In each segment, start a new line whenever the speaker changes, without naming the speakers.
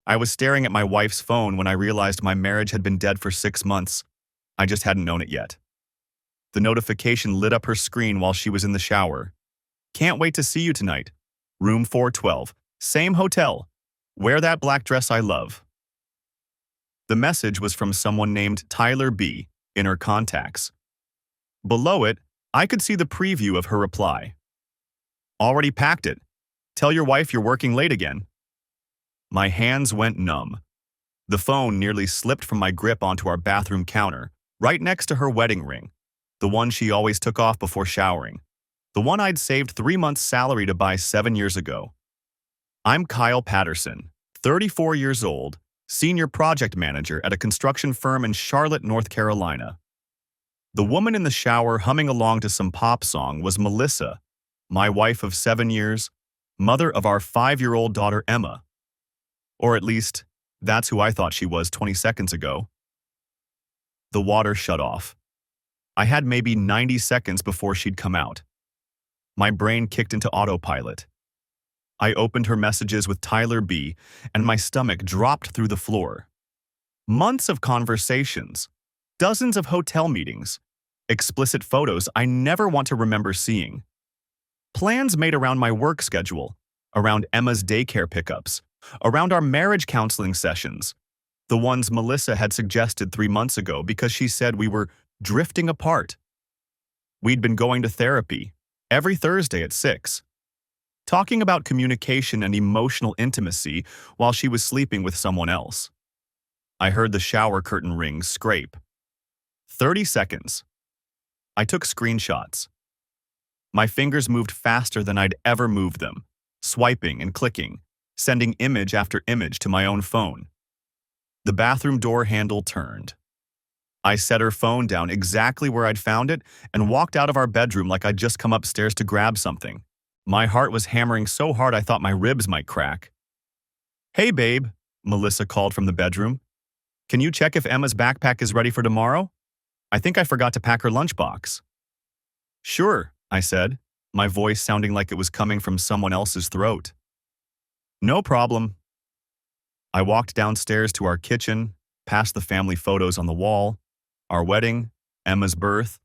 I was staring at my wife's phone when I realized my marriage had been dead for 6 months. I just hadn't known it yet. The notification lit up her screen while she was in the shower. Can't wait to see you tonight. Room 412. Same hotel. Wear that black dress I love. The message was from someone named Tyler B. in her contacts. Below it, I could see the preview of her reply. Already packed it. Tell your wife you're working late again. My hands went numb. The phone nearly slipped from my grip onto our bathroom counter, right next to her wedding ring, the one she always took off before showering, the one I'd saved 3 months' salary to buy 7 years ago. I'm Kyle Patterson, 34 years old, senior project manager at a construction firm in Charlotte, North Carolina. The woman in the shower humming along to some pop song was Melissa, my wife of 7 years, mother of our 5-year-old daughter Emma. Or at least, that's who I thought she was 20 seconds ago. The water shut off. I had maybe 90 seconds before she'd come out. My brain kicked into autopilot. I opened her messages with Tyler B., and my stomach dropped through the floor. Months of conversations, dozens of hotel meetings, explicit photos I never want to remember seeing. Plans made around my work schedule, around Emma's daycare pickups, around our marriage counseling sessions, the ones Melissa had suggested 3 months ago because she said we were drifting apart. We'd been going to therapy every Thursday at 6, talking about communication and emotional intimacy while she was sleeping with someone else. I heard the shower curtain rings scrape. 30 seconds. I took screenshots. My fingers moved faster than I'd ever moved them, swiping and clicking, sending image after image to my own phone. The bathroom door handle turned. I set her phone down exactly where I'd found it and walked out of our bedroom like I'd just come upstairs to grab something. My heart was hammering so hard I thought my ribs might crack. "Hey, babe," Melissa called from the bedroom. "Can you check if Emma's backpack is ready for tomorrow? I think I forgot to pack her lunchbox." "Sure," I said, my voice sounding like it was coming from someone else's throat. "No problem." I walked downstairs to our kitchen, past the family photos on the wall, our wedding, Emma's birth,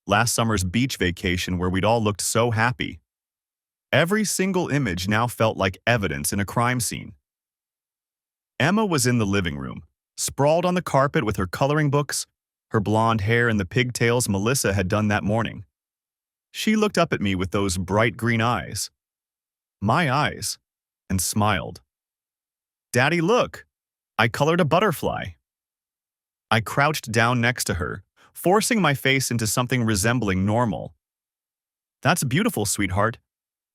last summer's beach vacation where we'd all looked so happy. Every single image now felt like evidence in a crime scene. Emma was in the living room, sprawled on the carpet with her coloring books, her blonde hair in the pigtails Melissa had done that morning. She looked up at me with those bright green eyes. My eyes, and smiled. "Daddy, look! I colored a butterfly." I crouched down next to her, forcing my face into something resembling normal. "That's beautiful, sweetheart.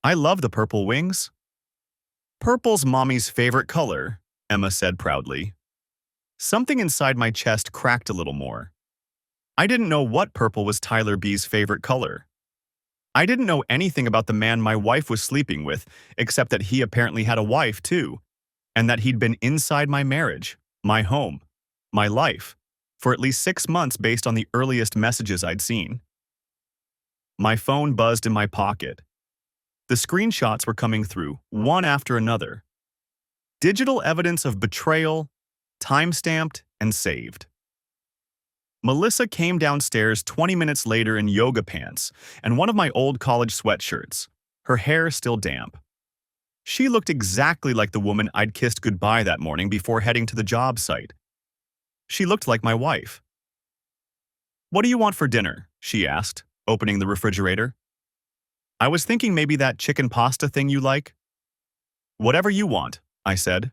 I love the purple wings." "Purple's mommy's favorite color," Emma said proudly. Something inside my chest cracked a little more. I didn't know what purple was Tyler B's favorite color. I didn't know anything about the man my wife was sleeping with, except that he apparently had a wife too, and that he'd been inside my marriage, my home, my life, for at least 6 months based on the earliest messages I'd seen. My phone buzzed in my pocket. The screenshots were coming through, one after another. Digital evidence of betrayal, time-stamped and saved. Melissa came downstairs 20 minutes later in yoga pants and one of my old college sweatshirts, her hair still damp. She looked exactly like the woman I'd kissed goodbye that morning before heading to the job site. She looked like my wife. "What do you want for dinner?" she asked, opening the refrigerator. "I was thinking maybe that chicken pasta thing you like." "Whatever you want," I said.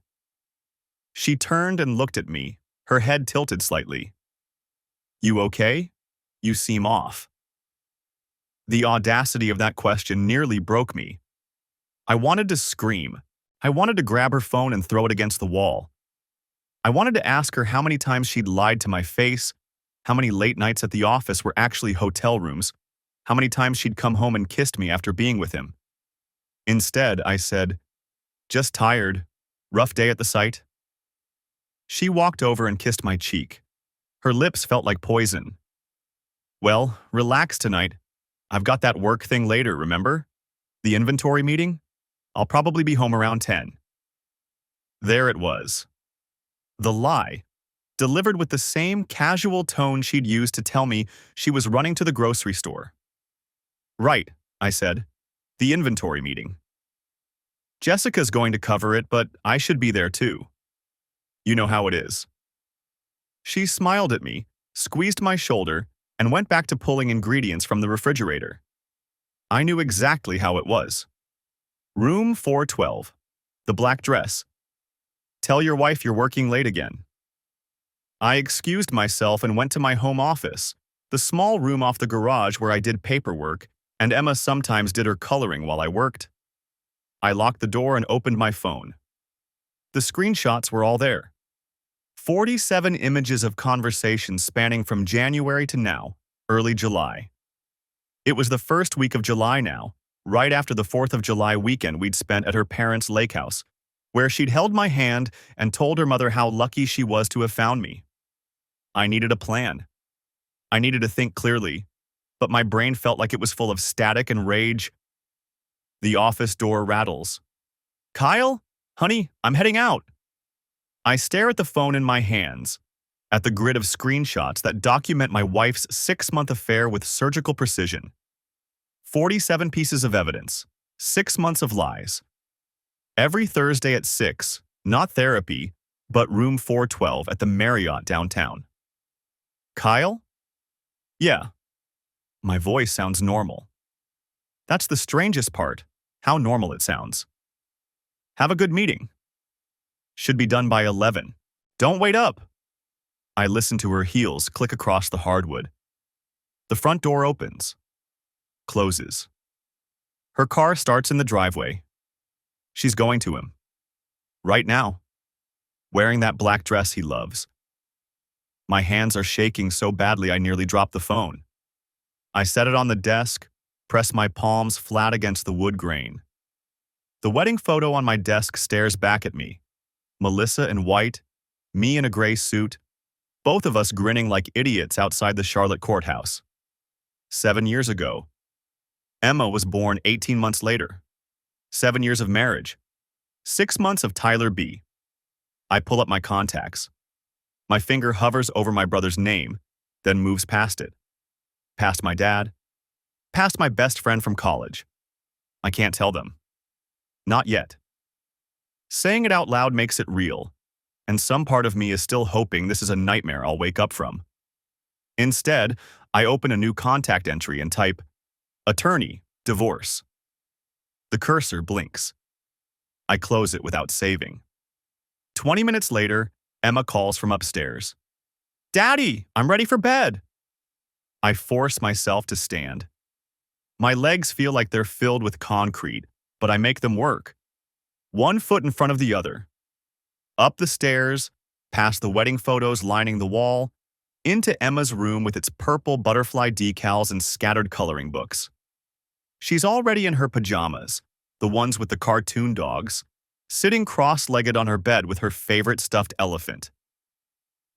She turned and looked at me, her head tilted slightly. "You okay? You seem off." The audacity of that question nearly broke me. I wanted to scream. I wanted to grab her phone and throw it against the wall. I wanted to ask her how many times she'd lied to my face, how many late nights at the office were actually hotel rooms, how many times she'd come home and kissed me after being with him. Instead, I said, "Just tired. Rough day at the site." She walked over and kissed my cheek. Her lips felt like poison. "Well, relax tonight. I've got that work thing later, remember? The inventory meeting? I'll probably be home around 10. There it was, The lie, delivered with the same casual tone she'd used to tell me she was running to the grocery store. Right, I said. The inventory meeting. Jessica's going to cover it, but I should be there too. You know how it is. She smiled at me, squeezed my shoulder, and went back to pulling ingredients from the refrigerator. I knew exactly how it was. Room 412. The black dress. Tell your wife you're working late again. I excused myself and went to my home office, the small room off the garage where I did paperwork, and Emma sometimes did her coloring while I worked. I locked the door and opened my phone. The screenshots were all there. 47 images of conversations spanning from January to now, early July. It was the first week of July now, right after the 4th of July weekend we'd spent at her parents' lake house, where she'd held my hand and told her mother how lucky she was to have found me. I needed a plan. I needed to think clearly, but my brain felt like it was full of static and rage. The office door rattles. Kyle? Honey, I'm heading out. I stare at the phone in my hands, at the grid of screenshots that document my wife's 6-month affair with surgical precision. 47 pieces of evidence, 6 months of lies. Every Thursday at 6, not therapy, but room 412 at the Marriott downtown. Kyle? Yeah. My voice sounds normal. That's the strangest part, how normal it sounds. Have a good meeting. Should be done by 11. Don't wait up. I listen to her heels click across the hardwood. The front door opens. Closes. Her car starts in the driveway. She's going to him. Right now. Wearing that black dress he loves. My hands are shaking so badly I nearly drop the phone. I set it on the desk, press my palms flat against the wood grain. The wedding photo on my desk stares back at me. Melissa in white, me in a gray suit, both of us grinning like idiots outside the Charlotte courthouse. 7 years ago. Emma was born 18 months later. 7 years of marriage. 6 months of Tyler B. I pull up my contacts. My finger hovers over my brother's name, then moves past it. Past my dad. Past my best friend from college. I can't tell them. Not yet. Saying it out loud makes it real, and some part of me is still hoping this is a nightmare I'll wake up from. Instead, I open a new contact entry and type, Attorney, divorce. The cursor blinks. I close it without saving. 20 minutes later, Emma calls from upstairs. Daddy, I'm ready for bed. I force myself to stand. My legs feel like they're filled with concrete, but I make them work. 1 foot in front of the other. Up the stairs, past the wedding photos lining the wall, into Emma's room with its purple butterfly decals and scattered coloring books. She's already in her pajamas, the ones with the cartoon dogs, sitting cross-legged on her bed with her favorite stuffed elephant.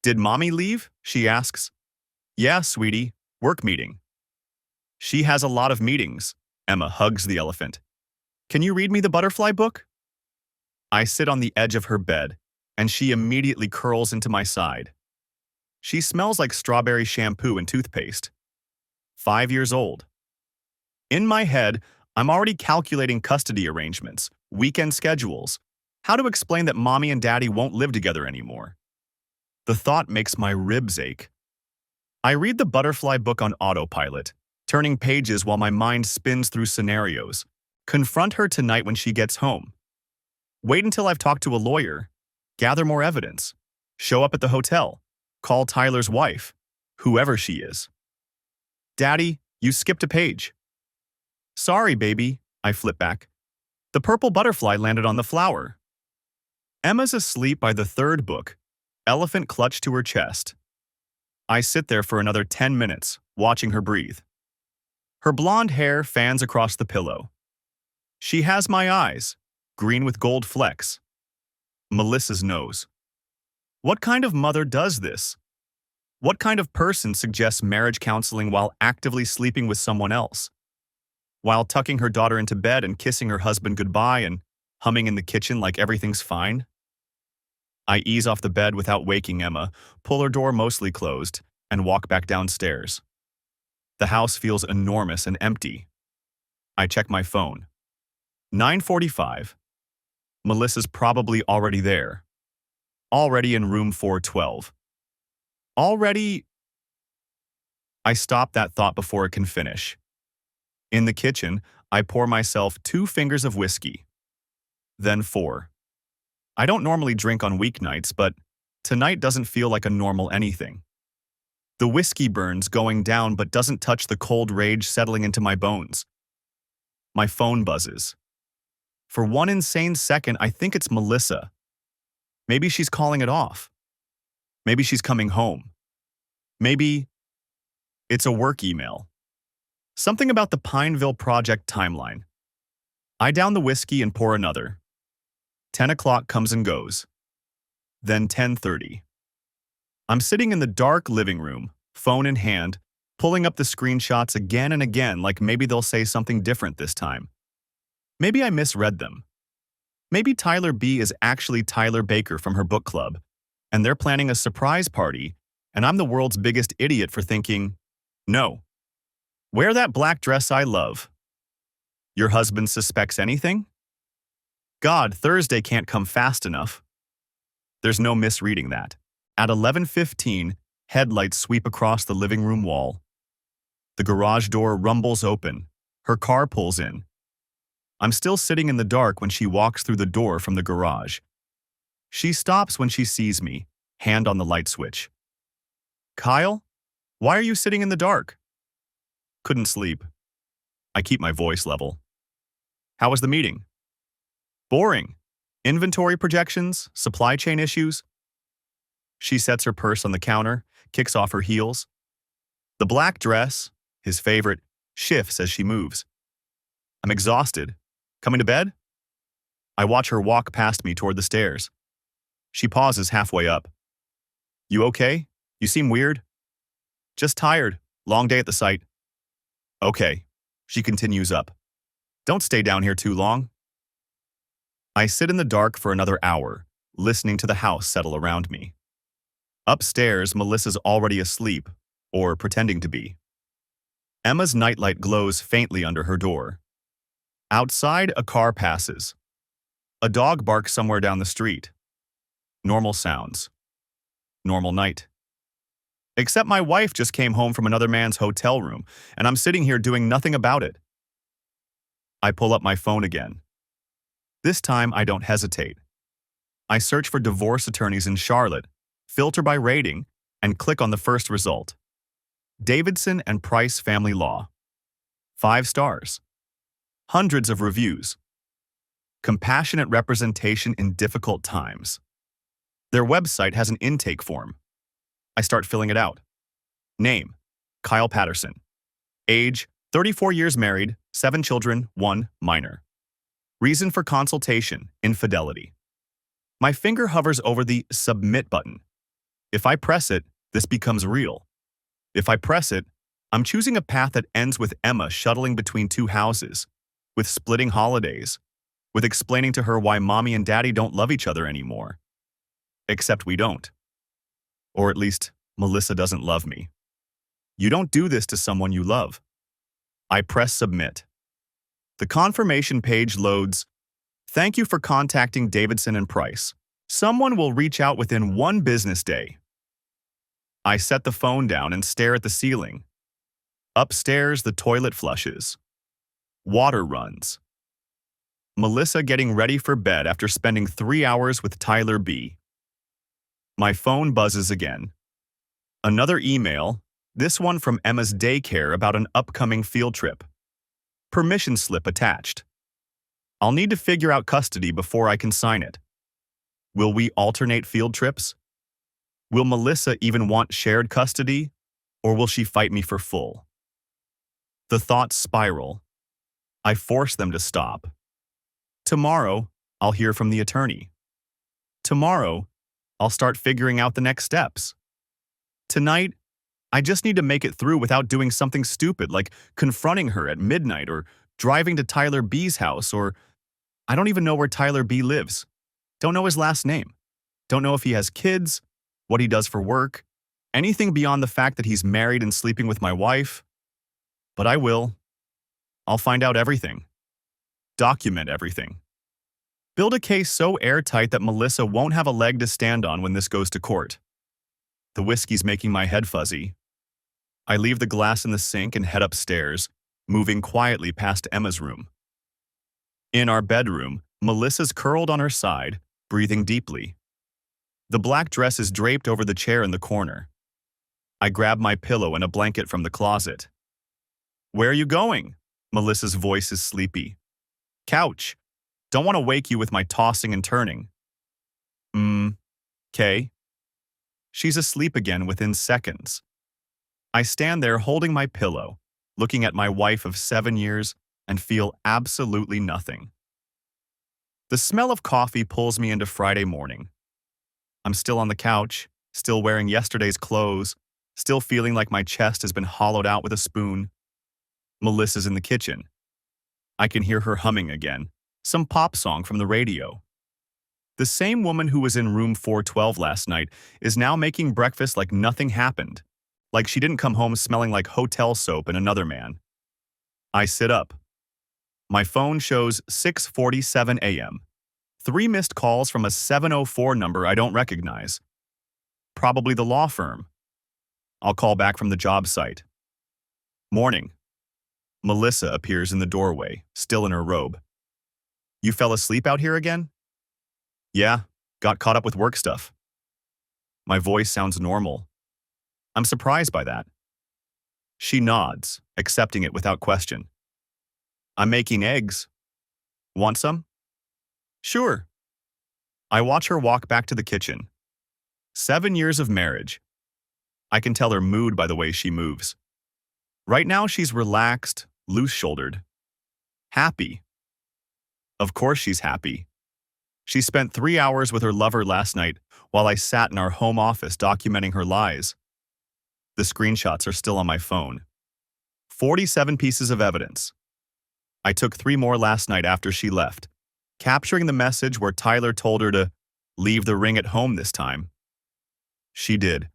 Did Mommy leave? She asks. Yeah, sweetie, work meeting. She has a lot of meetings. Emma hugs the elephant. Can you read me the butterfly book? I sit on the edge of her bed, and she immediately curls into my side. She smells like strawberry shampoo and toothpaste. 5 years old. In my head, I'm already calculating custody arrangements, weekend schedules, how to explain that Mommy and Daddy won't live together anymore. The thought makes my ribs ache. I read the butterfly book on autopilot, turning pages while my mind spins through scenarios. Confront her tonight when she gets home. Wait until I've talked to a lawyer. Gather more evidence. Show up at the hotel. Call Tyler's wife, whoever she is. Daddy, you skipped a page. Sorry, baby, I flip back. The purple butterfly landed on the flower. Emma's asleep by the 3rd book, elephant clutched to her chest. I sit there for another 10 minutes, watching her breathe. Her blonde hair fans across the pillow. She has my eyes, green with gold flecks. Melissa's nose. What kind of mother does this? What kind of person suggests marriage counseling while actively sleeping with someone else? While tucking her daughter into bed and kissing her husband goodbye and humming in the kitchen like everything's fine? I ease off the bed without waking Emma, pull her door mostly closed, and walk back downstairs. The house feels enormous and empty. I check my phone. 9:45. Melissa's probably already there. Already in room 412. Already... I stop that thought before it can finish. In the kitchen, I pour myself 2 fingers of whiskey. Then 4. I don't normally drink on weeknights, but tonight doesn't feel like a normal anything. The whiskey burns going down but doesn't touch the cold rage settling into my bones. My phone buzzes. For one insane second, I think it's Melissa. Maybe she's calling it off. Maybe she's coming home. Maybe it's a work email. Something about the Pineville project timeline. I down the whiskey and pour another. 10 o'clock comes and goes. Then 10:30. I'm sitting in the dark living room, phone in hand, pulling up the screenshots again and again like maybe they'll say something different this time. Maybe I misread them. Maybe Tyler B is actually Tyler Baker from her book club, and they're planning a surprise party, and I'm the world's biggest idiot for thinking, no. Wear that black dress I love. Your husband suspects anything? God, Thursday can't come fast enough. There's no misreading that. At 11:15, headlights sweep across the living room wall. The garage door rumbles open. Her car pulls in. I'm still sitting in the dark when she walks through the door from the garage. She stops when she sees me, hand on the light switch. Kyle, why are you sitting in the dark? Couldn't sleep. I keep my voice level. How was the meeting? Boring. Inventory projections, supply chain issues. She sets her purse on the counter, kicks off her heels. The black dress, his favorite, shifts as she moves. I'm exhausted. Coming to bed? I watch her walk past me toward the stairs. She pauses halfway up. You okay? You seem weird. Just tired. Long day at the site. Okay. She continues up. Don't stay down here too long. I sit in the dark for another hour, listening to the house settle around me. Upstairs, Melissa's already asleep, or pretending to be. Emma's nightlight glows faintly under her door. Outside, a car passes. A dog barks somewhere down the street. Normal sounds. Normal night. Except my wife just came home from another man's hotel room, and I'm sitting here doing nothing about it. I pull up my phone again. This time, I don't hesitate. I search for divorce attorneys in Charlotte, filter by rating, and click on the first result. Davidson and Price Family Law. 5 stars. Hundreds of reviews. Compassionate representation in difficult times. Their website has an intake form. I start filling it out. Name, Kyle Patterson. Age, 34 years married, 7 children, 1 minor. Reason for consultation, infidelity. My finger hovers over the Submit button. If I press it, this becomes real. If I press it, I'm choosing a path that ends with Emma shuttling between 2 houses, with splitting holidays, with explaining to her why mommy and daddy don't love each other anymore. Except we don't. Or at least, Melissa doesn't love me. You don't do this to someone you love. I press Submit. The confirmation page loads. Thank you for contacting Davidson and Price. Someone will reach out within 1 business day. I set the phone down and stare at the ceiling. Upstairs, the toilet flushes. Water runs. Melissa getting ready for bed after spending 3 hours with Tyler B. My phone buzzes again. Another email, this one from Emma's daycare about an upcoming field trip. Permission slip attached. I'll need to figure out custody before I can sign it. Will we alternate field trips? Will Melissa even want shared custody, or will she fight me for full? The thoughts spiral. I force them to stop. Tomorrow, I'll hear from the attorney. Tomorrow, I'll start figuring out the next steps. Tonight, I just need to make it through without doing something stupid like confronting her at midnight or driving to Tyler B's house, or I don't even know where Tyler B lives. Don't know his last name. Don't know if he has kids, what he does for work, anything beyond the fact that he's married and sleeping with my wife. But I will. I'll find out everything. Document everything. Build a case so airtight that Melissa won't have a leg to stand on when this goes to court. The whiskey's making my head fuzzy. I leave the glass in the sink and head upstairs, moving quietly past Emma's room. In our bedroom, Melissa's curled on her side, breathing deeply. The black dress is draped over the chair in the corner. I grab my pillow and a blanket from the closet. "Where are you going?" Melissa's voice is sleepy. "Couch. Don't want to wake you with my tossing and turning." "'Kay." She's asleep again within seconds. I stand there holding my pillow, looking at my wife of 7 years, and feel absolutely nothing. The smell of coffee pulls me into Friday morning. I'm still on the couch, still wearing yesterday's clothes, still feeling like my chest has been hollowed out with a spoon. Melissa's in the kitchen. I can hear her humming again, some pop song from the radio. The same woman who was in room 412 last night is now making breakfast like nothing happened, like she didn't come home smelling like hotel soap and another man. I sit up. My phone shows 6:47 a.m. 3 missed calls from a 704 number I don't recognize. Probably the law firm. I'll call back from the job site. Morning. Melissa appears in the doorway, still in her robe. "You fell asleep out here again?" "Yeah, got caught up with work stuff." My voice sounds normal. I'm surprised by that. She nods, accepting it without question. "I'm making eggs. Want some?" "Sure." I watch her walk back to the kitchen. 7 years of marriage. I can tell her mood by the way she moves. Right now she's relaxed, loose-shouldered. Happy. Of course she's happy. She spent 3 hours with her lover last night while I sat in our home office documenting her lies. The screenshots are still on my phone. 47 pieces of evidence. I took 3 more last night after she left, capturing the message where Tyler told her to leave the ring at home this time. She did.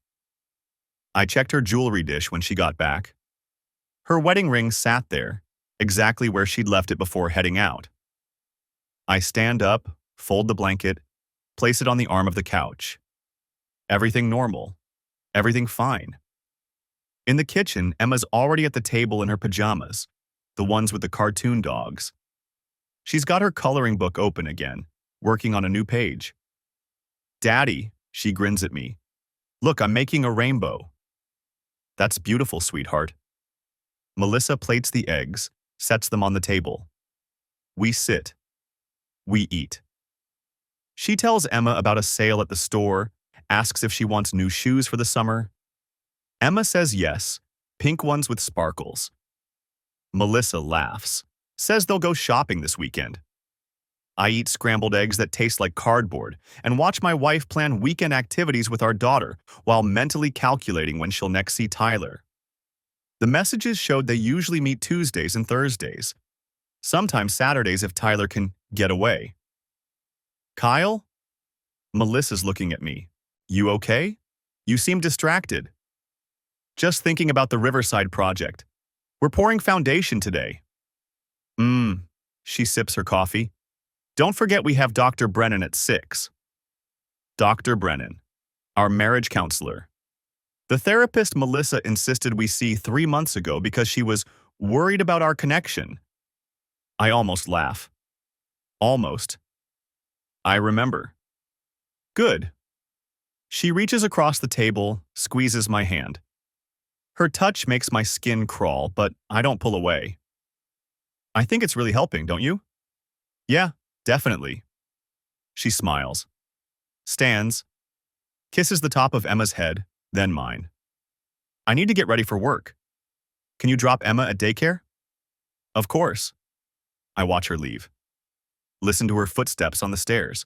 I checked her jewelry dish when she got back. Her wedding ring sat there, exactly where she'd left it before heading out. I stand up, fold the blanket, place it on the arm of the couch. Everything normal. Everything fine. In the kitchen, Emma's already at the table in her pajamas, the ones with the cartoon dogs. She's got her coloring book open again, working on a new page. "Daddy," she grins at me. "Look, I'm making a rainbow." "That's beautiful, sweetheart." Melissa plates the eggs, sets them on the table. We sit. We eat. She tells Emma about a sale at the store, asks if she wants new shoes for the summer. Emma says yes, pink ones with sparkles. Melissa laughs, says they'll go shopping this weekend. I eat scrambled eggs that taste like cardboard and watch my wife plan weekend activities with our daughter while mentally calculating when she'll next see Tyler. The messages showed they usually meet Tuesdays and Thursdays, sometimes Saturdays if Tyler can get away. "Kyle?" Melissa's looking at me. "You okay? You seem distracted." "Just thinking about the Riverside project. We're pouring foundation today." She sips her coffee. "Don't forget we have Dr. Brennan at 6. Dr. Brennan, our marriage counselor. The therapist Melissa insisted we see 3 months ago because she was worried about our connection. I almost laugh. Almost. I remember. Good. She reaches across the table, squeezes my hand. Her touch makes my skin crawl, but I don't pull away. "I think it's really helping, don't you?" "Yeah, definitely." She smiles. Stands. Kisses the top of Emma's head, then mine. "I need to get ready for work. Can you drop Emma at daycare?" "Of course." I watch her leave. Listen to her footsteps on the stairs.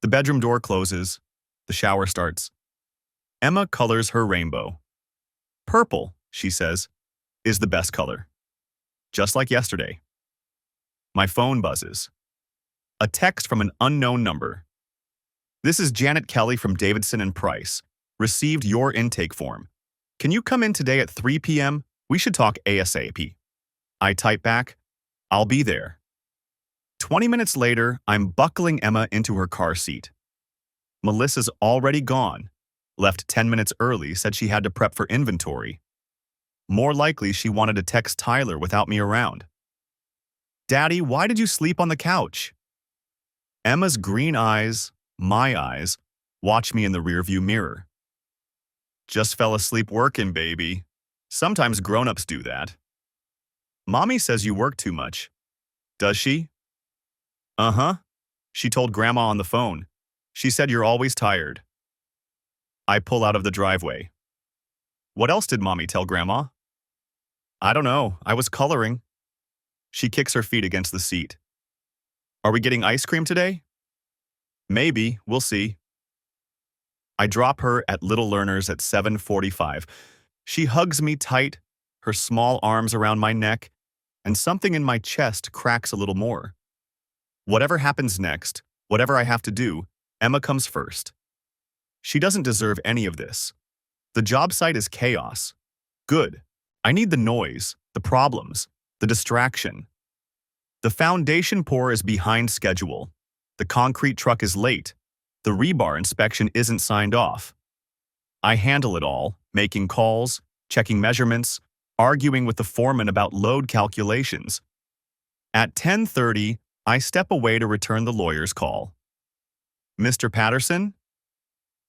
The bedroom door closes. The shower starts. Emma colors her rainbow. "Purple," she says, "is the best color." Just like yesterday. My phone buzzes. A text from an unknown number. This is Janet Kelly from Davidson and Price. Received your intake form. Can you come in today at 3 p.m.? We should talk ASAP. I type back, I'll be there. 20 minutes later, I'm buckling Emma into her car seat. Melissa's already gone. Left 10 minutes early, said she had to prep for inventory. More likely, she wanted to text Tyler without me around. Daddy, why did you sleep on the couch? Emma's green eyes, my eyes, watch me in the rearview mirror. Just fell asleep working, baby. Sometimes grown-ups do that. Mommy says you work too much. Does she? Uh-huh. She told Grandma on the phone. She said you're always tired. I pull out of the driveway. What else did Mommy tell Grandma? I don't know. I was coloring. She kicks her feet against the seat. Are we getting ice cream today? Maybe. We'll see. I drop her at Little Learners at 7:45. She hugs me tight, her small arms around my neck, and something in my chest cracks a little more. Whatever happens next, whatever I have to do, Emma comes first. She doesn't deserve any of this. The job site is chaos. Good. I need the noise, the problems, the distraction. The foundation pour is behind schedule. The concrete truck is late. The rebar inspection isn't signed off. I handle it all, making calls, checking measurements, arguing with the foreman about load calculations. At 10:30, I step away to return the lawyer's call. Mr. Patterson?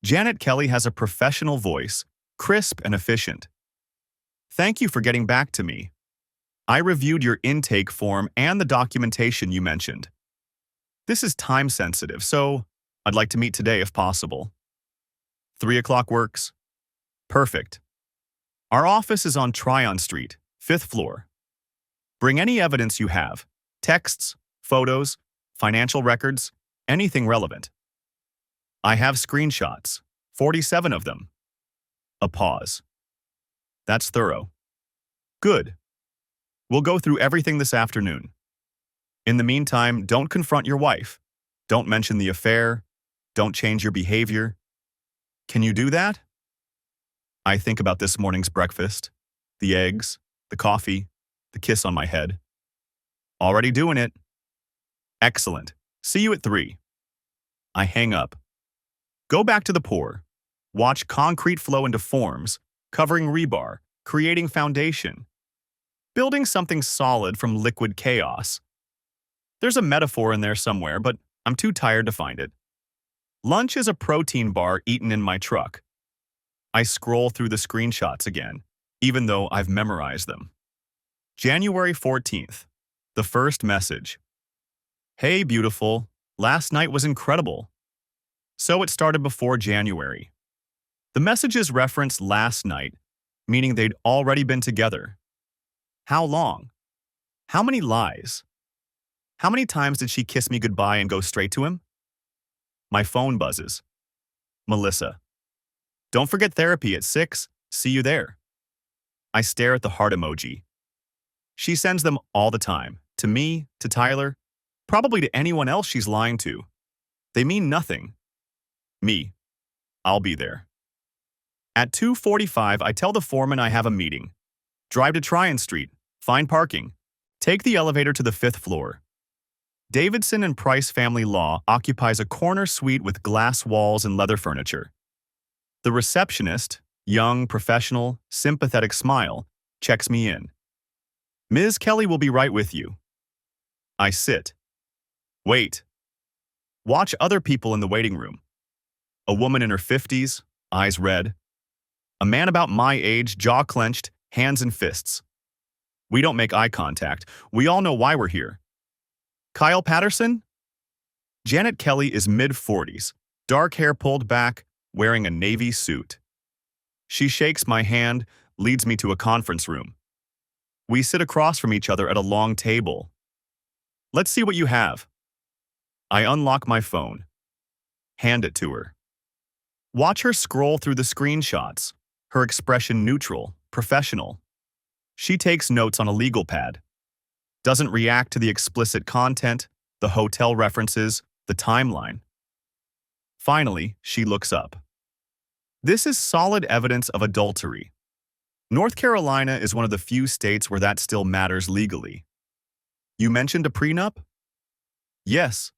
Janet Kelly has a professional voice, crisp and efficient. Thank you for getting back to me. I reviewed your intake form and the documentation you mentioned. This is time-sensitive, so I'd like to meet today if possible. 3 o'clock works. Perfect. Our office is on Tryon Street, 5th floor. Bring any evidence you have, texts, photos, financial records, anything relevant. I have screenshots, 47 of them. A pause. That's thorough. Good. We'll go through everything this afternoon. In the meantime, don't confront your wife. Don't mention the affair. Don't change your behavior. Can you do that? I think about this morning's breakfast, the eggs, the coffee, the kiss on my head. Already doing it. Excellent. See you at 3. I hang up. Go back to the pour. Watch concrete flow into forms, covering rebar, creating foundation. Building something solid from liquid chaos. There's a metaphor in there somewhere, but I'm too tired to find it. Lunch is a protein bar eaten in my truck. I scroll through the screenshots again, even though I've memorized them. January 14th. The first message. Hey, beautiful. Last night was incredible. So it started before January. The messages reference last night, meaning they'd already been together. How long? How many lies? How many times did she kiss me goodbye and go straight to him? My phone buzzes. Melissa. Don't forget therapy at 6. See you there. I stare at the heart emoji. She sends them all the time. To me, to Tyler, probably to anyone else she's lying to. They mean nothing. Me. I'll be there. At 2:45, I tell the foreman I have a meeting. Drive to Tryon Street. Find parking. Take the elevator to the 5th floor. Davidson and Price Family Law occupies a corner suite with glass walls and leather furniture. The receptionist, young, professional, sympathetic smile, checks me in. Ms. Kelly will be right with you. I sit. Wait. Watch other people in the waiting room. A woman in her 50s, eyes red. A man about my age, jaw clenched, hands in fists. We don't make eye contact. We all know why we're here. Kyle Patterson? Janet Kelly is mid-40s, dark hair pulled back, wearing a navy suit. She shakes my hand, leads me to a conference room. We sit across from each other at a long table. Let's see what you have. I unlock my phone. Hand it to her. Watch her scroll through the screenshots, her expression neutral, professional. She takes notes on a legal pad. Doesn't react to the explicit content, the hotel references, the timeline. Finally, she looks up. This is solid evidence of adultery. North Carolina is one of the few states where that still matters legally. You mentioned a prenup? Yes.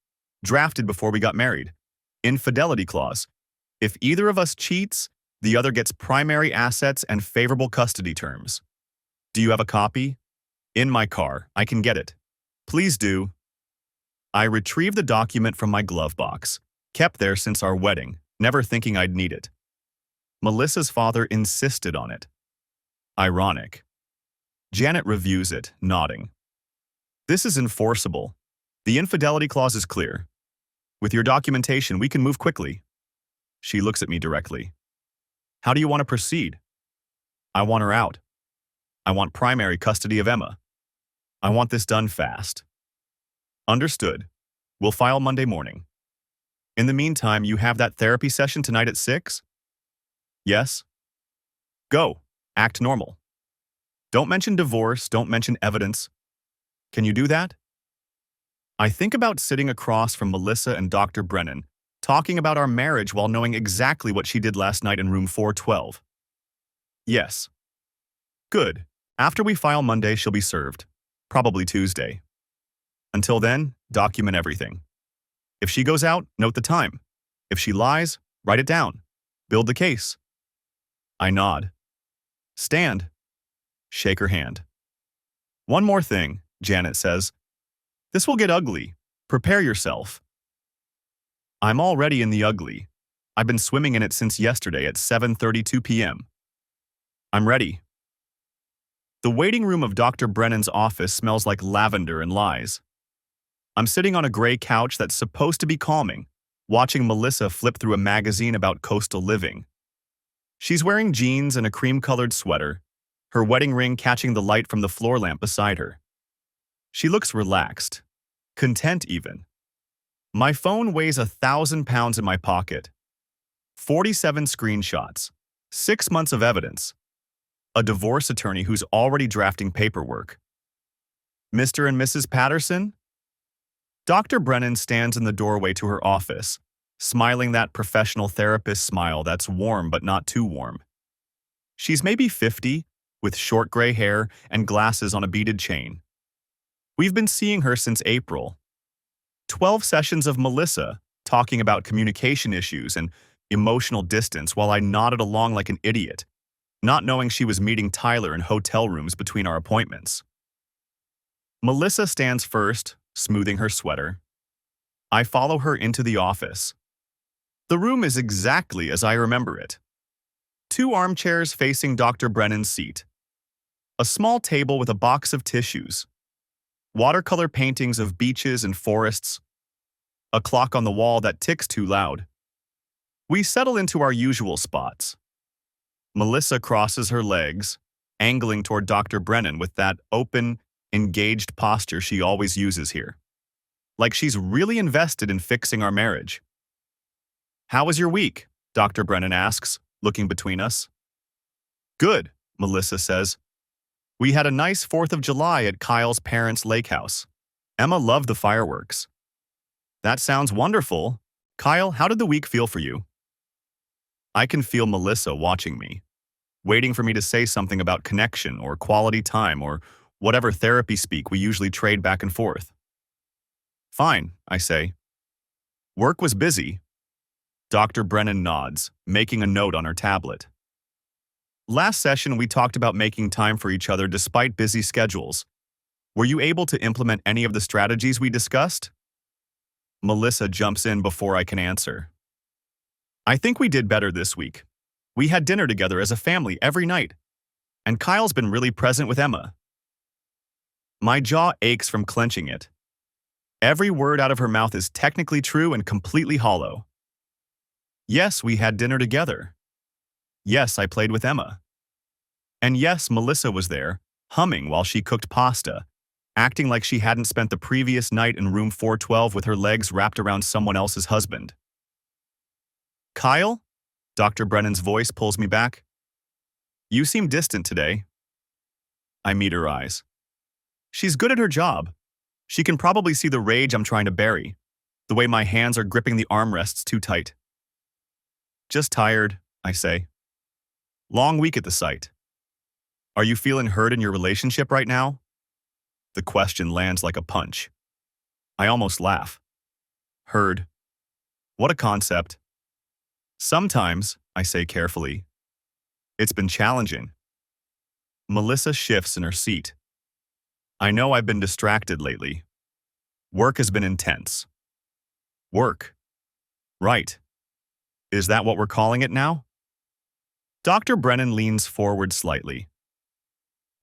Drafted before we got married. Infidelity clause. If either of us cheats, the other gets primary assets and favorable custody terms. Do you have a copy? In my car. I can get it. Please do. I retrieved the document from my glove box, kept there since our wedding, never thinking I'd need it. Melissa's father insisted on it. Ironic. Janet reviews it, nodding. This is enforceable. The infidelity clause is clear. With your documentation, we can move quickly. She looks at me directly. How do you want to proceed? I want her out. I want primary custody of Emma. I want this done fast. Understood. We'll file Monday morning. In the meantime, you have that therapy session tonight at 6? Yes? Go. Act normal. Don't mention divorce, don't mention evidence. Can you do that? I think about sitting across from Melissa and Dr. Brennan, talking about our marriage while knowing exactly what she did last night in room 412. Yes. Good. After we file Monday, she'll be served. Probably Tuesday. Until then, document everything. If she goes out, note the time. If she lies, write it down. Build the case. I nod. Stand. Shake her hand. One more thing, Janet says. This will get ugly. Prepare yourself. I'm already in the ugly. I've been swimming in it since yesterday at 7:32 p.m. I'm ready. The waiting room of Dr. Brennan's office smells like lavender and lies. I'm sitting on a gray couch that's supposed to be calming, watching Melissa flip through a magazine about coastal living. She's wearing jeans and a cream-colored sweater, her wedding ring catching the light from the floor lamp beside her. She looks relaxed, content even. My phone weighs 1,000 pounds in my pocket. 47 screenshots, 6 months of evidence, a divorce attorney who's already drafting paperwork. Mr. and Mrs. Patterson? Dr. Brennan stands in the doorway to her office, smiling that professional therapist smile that's warm but not too warm. She's maybe 50, with short gray hair and glasses on a beaded chain. We've been seeing her since April. 12 sessions of Melissa talking about communication issues and emotional distance while I nodded along like an idiot, not knowing she was meeting Tyler in hotel rooms between our appointments. Melissa stands first, smoothing her sweater. I follow her into the office. The room is exactly as I remember it. 2 armchairs facing Dr. Brennan's seat. A small table with a box of tissues. Watercolor paintings of beaches and forests. A clock on the wall that ticks too loud. We settle into our usual spots. Melissa crosses her legs, angling toward Dr. Brennan with that open, engaged posture she always uses here. Like she's really invested in fixing our marriage. How was your week? Dr. Brennan asks, looking between us. Good, Melissa says. We had a nice 4th of July at Kyle's parents' lake house. Emma loved the fireworks. That sounds wonderful. Kyle, how did the week feel for you? I can feel Melissa watching me, waiting for me to say something about connection or quality time or whatever therapy speak we usually trade back and forth. Fine, I say. Work was busy. Dr. Brennan nods, making a note on her tablet. Last session, we talked about making time for each other despite busy schedules. Were you able to implement any of the strategies we discussed? Melissa jumps in before I can answer. I think we did better this week. We had dinner together as a family every night, and Kyle's been really present with Emma. My jaw aches from clenching it. Every word out of her mouth is technically true and completely hollow. Yes, we had dinner together. Yes, I played with Emma. And yes, Melissa was there, humming while she cooked pasta, acting like she hadn't spent the previous night in room 412 with her legs wrapped around someone else's husband. Kyle? Dr. Brennan's voice pulls me back. You seem distant today. I meet her eyes. She's good at her job. She can probably see the rage I'm trying to bury, the way my hands are gripping the armrests too tight. Just tired, I say. Long week at the site. Are you feeling hurt in your relationship right now? The question lands like a punch. I almost laugh. Heard. What a concept. Sometimes, I say carefully. It's been challenging. Melissa shifts in her seat. I know I've been distracted lately. Work has been intense. Work. Right. Is that what we're calling it now? Dr. Brennan leans forward slightly.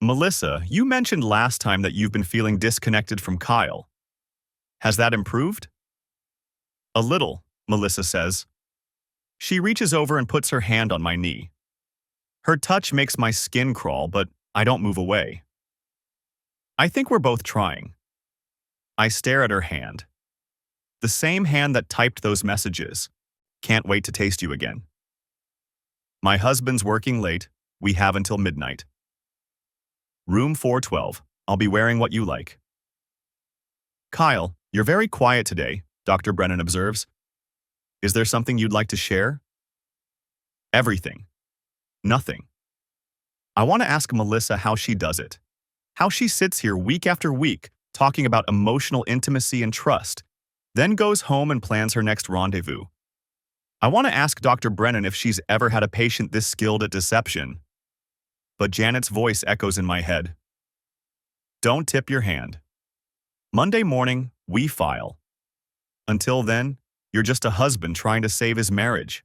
Melissa, you mentioned last time that you've been feeling disconnected from Kyle. Has that improved? A little, Melissa says. She reaches over and puts her hand on my knee. Her touch makes my skin crawl, but I don't move away. I think we're both trying. I stare at her hand. The same hand that typed those messages. Can't wait to taste you again. My husband's working late. We have until midnight. Room 412. I'll be wearing what you like. Kyle, you're very quiet today, Dr. Brennan observes. Is there something you'd like to share? Everything. Nothing. I want to ask Melissa how she does it. How she sits here week after week talking about emotional intimacy and trust, then goes home and plans her next rendezvous. I want to ask Dr. Brennan if she's ever had a patient this skilled at deception. But Janet's voice echoes in my head. Don't tip your hand. Monday morning, we file. Until then, you're just a husband trying to save his marriage.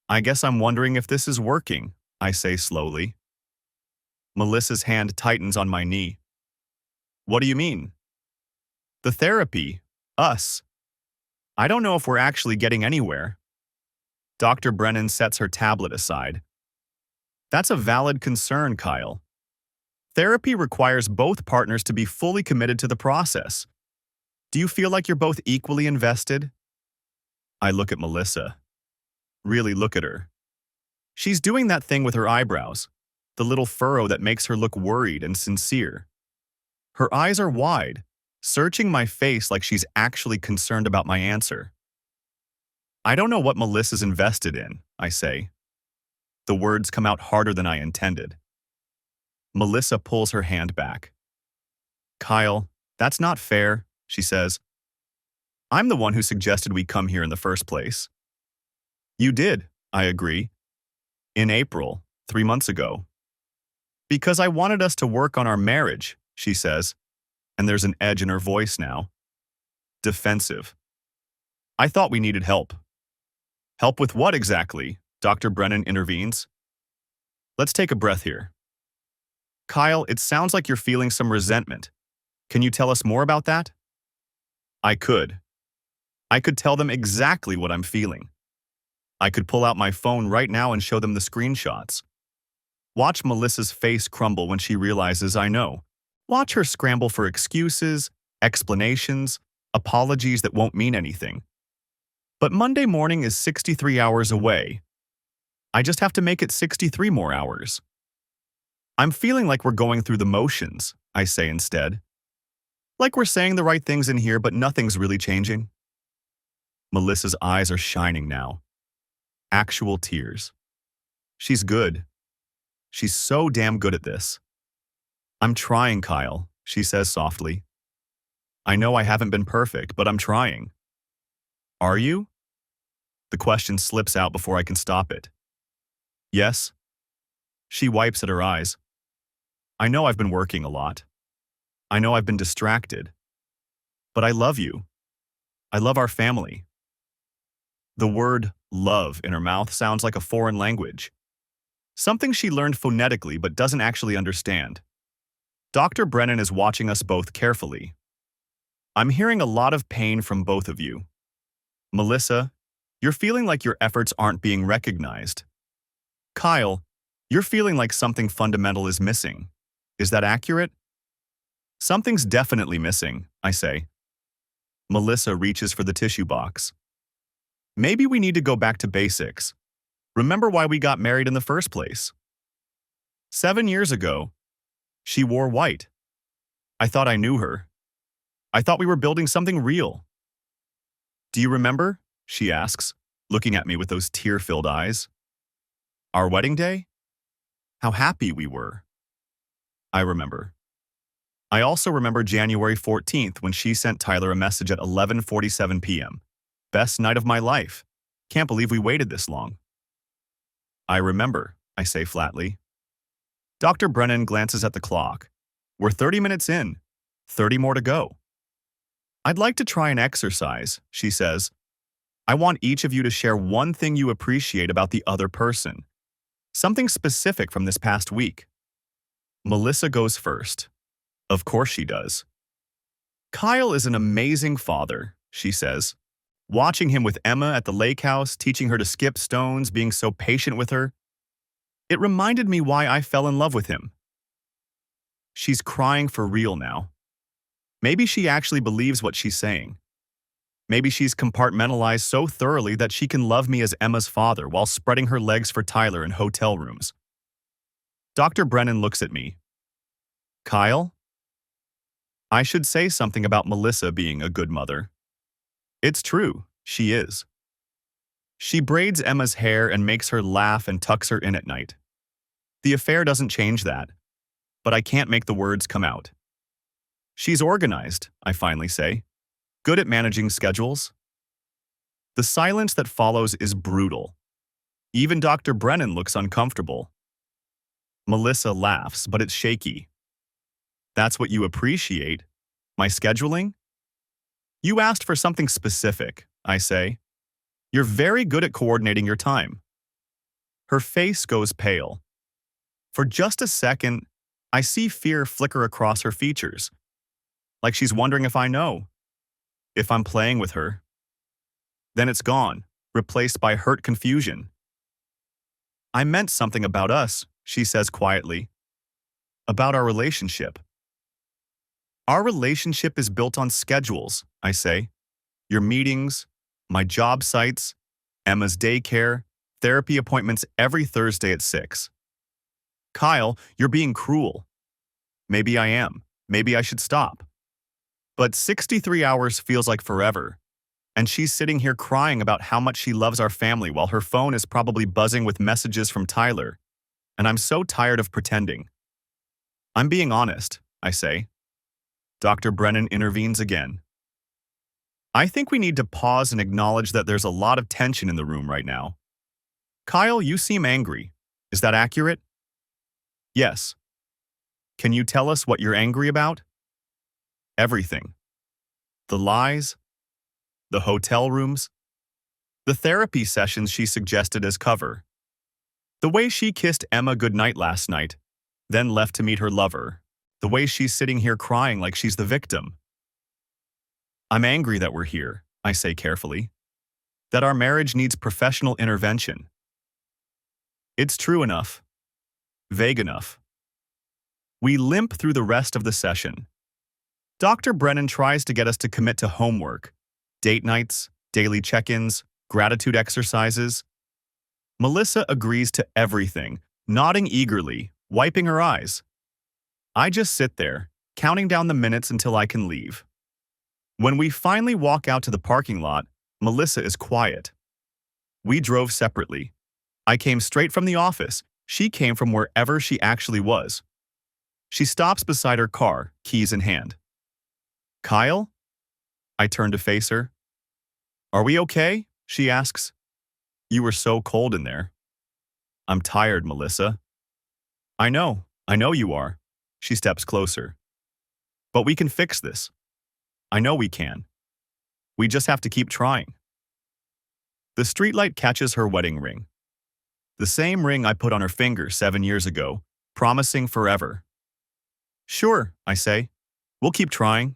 I guess I'm wondering if this is working, I say slowly. Melissa's hand tightens on my knee. What do you mean? The therapy, us. I don't know if we're actually getting anywhere. Dr. Brennan sets her tablet aside. That's a valid concern, Kyle. Therapy requires both partners to be fully committed to the process. Do you feel like you're both equally invested? I look at Melissa. Really look at her. She's doing that thing with her eyebrows, the little furrow that makes her look worried and sincere. Her eyes are wide, searching my face like she's actually concerned about my answer. I don't know what Melissa's invested in, I say. The words come out harder than I intended. Melissa pulls her hand back. Kyle, that's not fair, she says. I'm the one who suggested we come here in the first place. You did, I agree. In April, 3 months ago. Because I wanted us to work on our marriage, she says, and there's an edge in her voice now. Defensive. I thought we needed help. Help with what exactly? Dr. Brennan intervenes. Let's take a breath here. Kyle, it sounds like you're feeling some resentment. Can you tell us more about that? I could. I could tell them exactly what I'm feeling. I could pull out my phone right now and show them the screenshots. Watch Melissa's face crumble when she realizes I know. Watch her scramble for excuses, explanations, apologies that won't mean anything. But Monday morning is 63 hours away. I just have to make it 63 more hours. I'm feeling like we're going through the motions, I say instead. Like we're saying the right things in here, but nothing's really changing. Melissa's eyes are shining now. Actual tears. She's good. She's so damn good at this. I'm trying, Kyle, she says softly. I know I haven't been perfect, but I'm trying. Are you? The question slips out before I can stop it. Yes. She wipes at her eyes. I know I've been working a lot. I know I've been distracted. But I love you. I love our family. The word love in her mouth sounds like a foreign language. Something she learned phonetically but doesn't actually understand. Dr. Brennan is watching us both carefully. I'm hearing a lot of pain from both of you. Melissa, you're feeling like your efforts aren't being recognized. Kyle, you're feeling like something fundamental is missing. Is that accurate? Something's definitely missing, I say. Melissa reaches for the tissue box. Maybe we need to go back to basics. Remember why we got married in the first place. 7 years ago, she wore white. I thought I knew her. I thought we were building something real. Do you remember? She asks. looking at me with those tear-filled eyes. Our wedding day? How happy we were. I remember. I also remember January 14th when she sent Tyler a message at 11:47 p.m. Best night of my life. Can't believe we waited this long. I remember, I say flatly. Dr. Brennan glances at the clock. We're 30 minutes in, 30 more to go. I'd like to try an exercise, she says. I want each of you to share one thing you appreciate about the other person. Something specific from this past week. Melissa goes first. Of course she does. Kyle is an amazing father, she says. Watching him with Emma at the lake house, teaching her to skip stones, being so patient with her. It reminded me why I fell in love with him. She's crying for real now. Maybe she actually believes what she's saying. Maybe she's compartmentalized so thoroughly that she can love me as Emma's father while spreading her legs for Tyler in hotel rooms. Dr. Brennan looks at me. Kyle? I should say something about Melissa being a good mother. It's true, she is. She braids Emma's hair and makes her laugh and tucks her in at night. The affair doesn't change that, but I can't make the words come out. She's organized, I finally say. Good at managing schedules. The silence that follows is brutal. Even Dr. Brennan looks uncomfortable. Melissa laughs, but it's shaky. That's what you appreciate? My scheduling? You asked for something specific, I say. You're very good at coordinating your time. Her face goes pale. For just a second, I see fear flicker across her features. Like she's wondering if I know. If I'm playing with her. Then it's gone, replaced by hurt confusion. I meant something about us, she says quietly. About our relationship. Our relationship is built on schedules, I say. Your meetings, my job sites, Emma's daycare, therapy appointments every Thursday at 6. Kyle, you're being cruel. Maybe I am. Maybe I should stop. But 63 hours feels like forever. And she's sitting here crying about how much she loves our family while her phone is probably buzzing with messages from Tyler. And I'm so tired of pretending. I'm being honest, I say. Dr. Brennan intervenes again. I think we need to pause and acknowledge that there's a lot of tension in the room right now. Kyle, you seem angry. Is that accurate? Yes. Can you tell us what you're angry about? Everything. The lies, the hotel rooms, the therapy sessions she suggested as cover, the way she kissed Emma goodnight last night, then left to meet her lover, the way she's sitting here crying like she's the victim. I'm angry that we're here, I say carefully, that our marriage needs professional intervention. It's true enough, vague enough. We limp through the rest of the session. Dr. Brennan tries to get us to commit to homework, date nights, daily check-ins, gratitude exercises. Melissa agrees to everything, nodding eagerly, wiping her eyes. I just sit there, counting down the minutes until I can leave. When we finally walk out to the parking lot, Melissa is quiet. We drove separately. I came straight from the office. She came from wherever she actually was. She stops beside her car, keys in hand. Kyle? I turn to face her. Are we okay? She asks. You were so cold in there. I'm tired, Melissa. I know you are. She steps closer. But we can fix this. I know we can. We just have to keep trying. The streetlight catches her wedding ring. The same ring I put on her finger 7 years ago, promising forever. Sure, I say. We'll keep trying.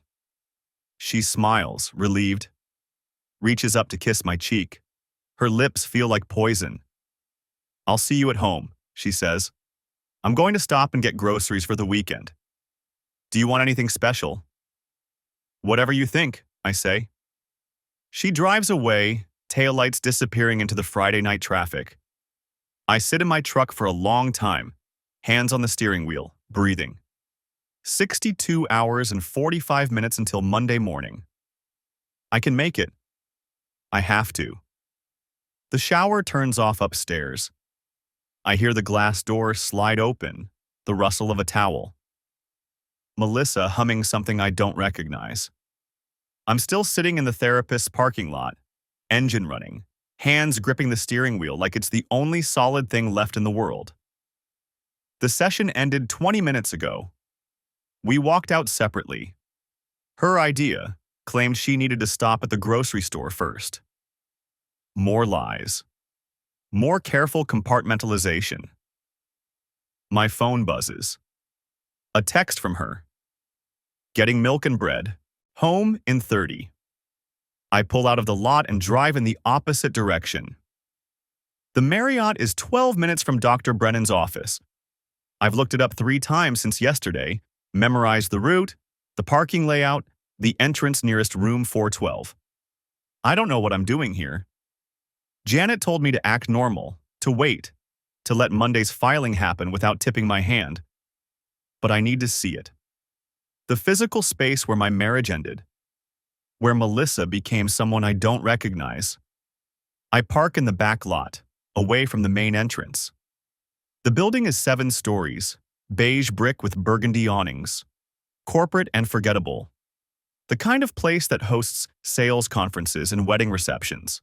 She smiles, relieved. Reaches up to kiss my cheek. Her lips feel like poison. I'll see you at home, she says. I'm going to stop and get groceries for the weekend. Do you want anything special? Whatever you think, I say. She drives away, taillights disappearing into the Friday night traffic. I sit in my truck for a long time, hands on the steering wheel, breathing. 62 hours and 45 minutes until Monday morning. I can make it. I have to. The shower turns off upstairs. I hear the glass door slide open, the rustle of a towel. Melissa humming something I don't recognize. I'm still sitting in the therapist's parking lot, engine running, hands gripping the steering wheel like it's the only solid thing left in the world. The session ended 20 minutes ago. We walked out separately. Her idea claimed she needed to stop at the grocery store first. More lies. More careful compartmentalization. My phone buzzes. A text from her. Getting milk and bread. Home in 30. I pull out of the lot and drive in the opposite direction. The Marriott is 12 minutes from Dr. Brennan's office. I've looked it up 3 times since yesterday, memorized the route, the parking layout, the entrance nearest room 412. I don't know what I'm doing here. Janet told me to act normal, to wait, to let Monday's filing happen without tipping my hand. But I need to see it. The physical space where my marriage ended, where Melissa became someone I don't recognize. I park in the back lot, away from the main entrance. The building is 7 stories, beige brick with burgundy awnings, corporate and forgettable. The kind of place that hosts sales conferences and wedding receptions.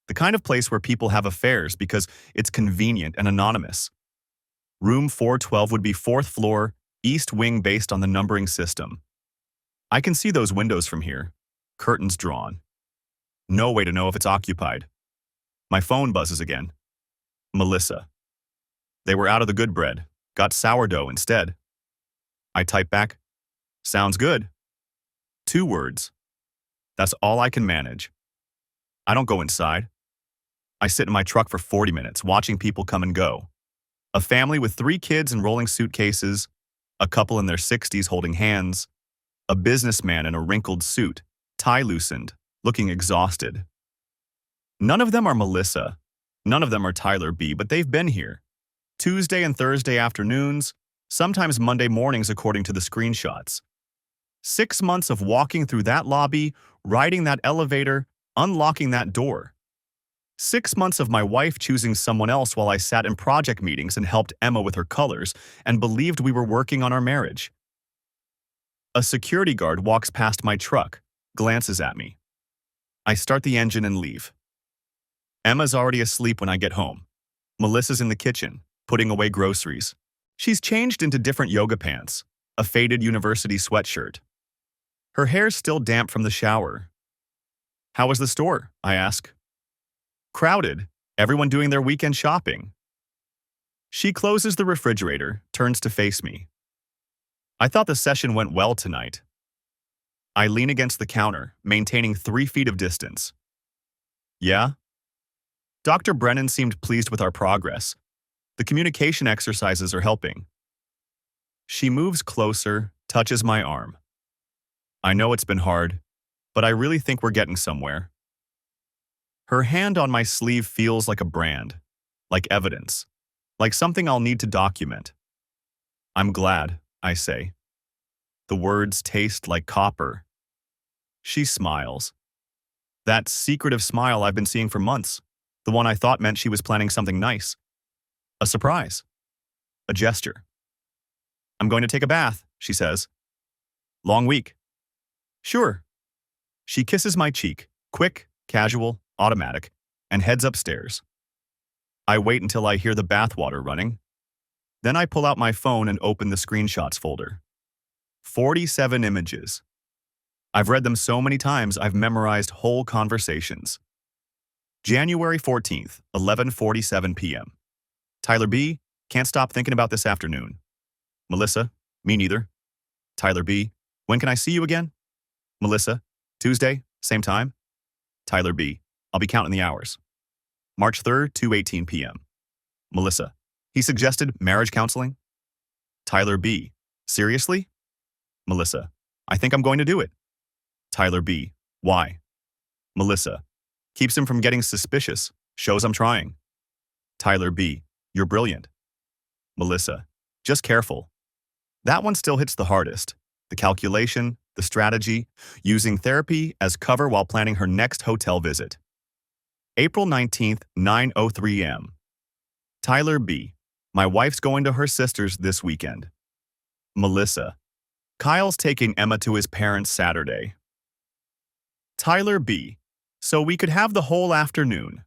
The kind of place where people have affairs because it's convenient and anonymous. Room 412 would be 4th floor, east wing based on the numbering system. I can see those windows from here, curtains drawn. No way to know if it's occupied. My phone buzzes again. Melissa. They were out of the good bread, got sourdough instead. I type back, sounds good. 2 words. That's all I can manage. I don't go inside. I sit in my truck for 40 minutes watching people come and go. A family with 3 kids in rolling suitcases, a couple in their 60s holding hands, a businessman in a wrinkled suit, tie loosened, looking exhausted. None of them are Melissa. None of them are Tyler B., but they've been here. Tuesday and Thursday afternoons, sometimes Monday mornings according to the screenshots. 6 months of walking through that lobby, riding that elevator, unlocking that door. 6 months of my wife choosing someone else while I sat in project meetings and helped Emma with her colors and believed we were working on our marriage. A security guard walks past my truck, glances at me. I start the engine and leave. Emma's already asleep when I get home. Melissa's in the kitchen, putting away groceries. She's changed into different yoga pants, a faded university sweatshirt. Her hair's still damp from the shower. How was the store? I ask. Crowded, everyone doing their weekend shopping. She closes the refrigerator, turns to face me. I thought the session went well tonight. I lean against the counter, maintaining 3 feet of distance. Yeah? Dr. Brennan seemed pleased with our progress. The communication exercises are helping. She moves closer, touches my arm. I know it's been hard, but I really think we're getting somewhere. Her hand on my sleeve feels like a brand, like evidence, like something I'll need to document. I'm glad, I say. The words taste like copper. She smiles. That secretive smile I've been seeing for months, the one I thought meant she was planning something nice. A surprise. A gesture. I'm going to take a bath, she says. Long week. Sure. She kisses my cheek, quick, casual, automatic, and heads upstairs. I wait until I hear the bathwater running. Then I pull out my phone and open the screenshots folder. 47 images. I've read them so many times I've memorized whole conversations. January 14th, 11:47 p.m. Tyler B., can't stop thinking about this afternoon. Melissa, me neither. Tyler B., when can I see you again? Melissa, Tuesday, same time. Tyler B., I'll be counting the hours. March 3rd, 2:18 p.m. Melissa, he suggested marriage counseling? Tyler B., seriously? Melissa, I think I'm going to do it. Tyler B., why? Melissa, keeps him from getting suspicious, shows I'm trying. Tyler B., you're brilliant. Melissa, just careful. That one still hits the hardest. The calculation, the strategy, using therapy as cover while planning her next hotel visit. April 19th, 9:03 a.m. Tyler B. My wife's going to her sister's this weekend. Melissa. Kyle's taking Emma to his parents' Saturday. Tyler B. So we could have the whole afternoon.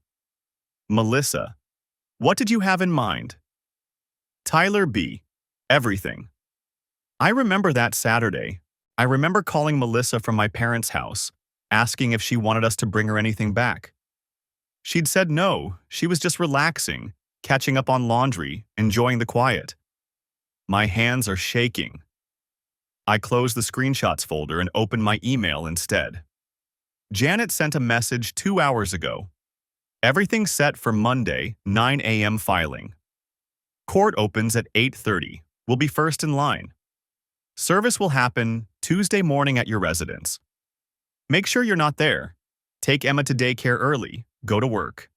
Melissa. What did you have in mind? Tyler B. Everything. I remember that Saturday. I remember calling Melissa from my parents' house, asking if she wanted us to bring her anything back. She'd said no, she was just relaxing, catching up on laundry, enjoying the quiet. My hands are shaking. I closed the screenshots folder and opened my email instead. Janet sent a message 2 hours ago. Everything set for Monday, 9 a.m. filing. Court opens at 8:30. We'll be first in line. Service will happen Tuesday morning at your residence. Make sure you're not there. Take Emma to daycare early. Go to work.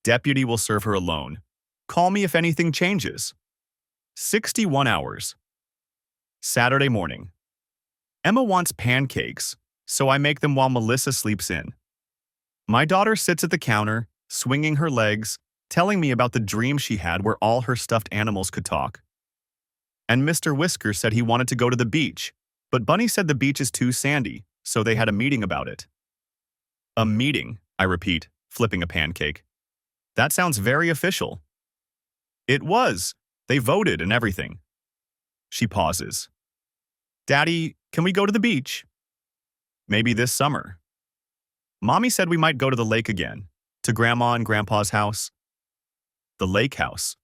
Deputy will serve her alone. Call me if anything changes. 61 hours. Saturday morning. Emma wants pancakes, so I make them while Melissa sleeps in. My daughter sits at the counter, swinging her legs, telling me about the dream she had where all her stuffed animals could talk. And Mr. Whisker said he wanted to go to the beach, but Bunny said the beach is too sandy, so they had a meeting about it. A meeting, I repeat, flipping a pancake. That sounds very official. It was. They voted and everything. She pauses. Daddy, can we go to the beach? Maybe this summer. Mommy said we might go to the lake again, to Grandma and Grandpa's house. The lake house,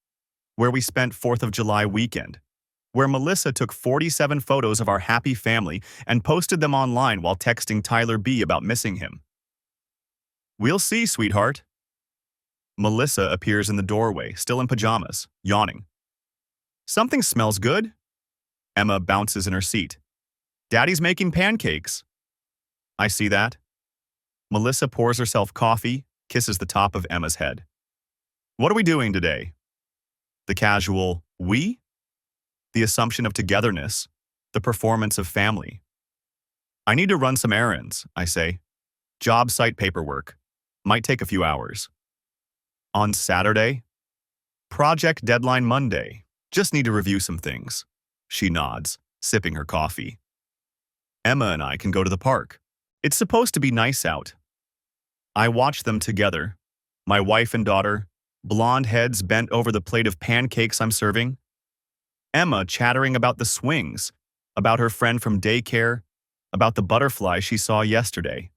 where we spent 4th of July weekend, where Melissa took 47 photos of our happy family and posted them online while texting Tyler B. about missing him. We'll see, sweetheart. Melissa appears in the doorway, still in pajamas, yawning. Something smells good. Emma bounces in her seat. Daddy's making pancakes. I see that. Melissa pours herself coffee, kisses the top of Emma's head. What are we doing today? The casual we? The assumption of togetherness, the performance of family. I need to run some errands, I say. Job site paperwork. Might take a few hours. On Saturday? Project deadline Monday. Just need to review some things. She nods, sipping her coffee. Emma and I can go to the park. It's supposed to be nice out. I watch them together. My wife and daughter, blonde heads bent over the plate of pancakes I'm serving. Emma chattering about the swings, about her friend from daycare, about the butterfly she saw yesterday.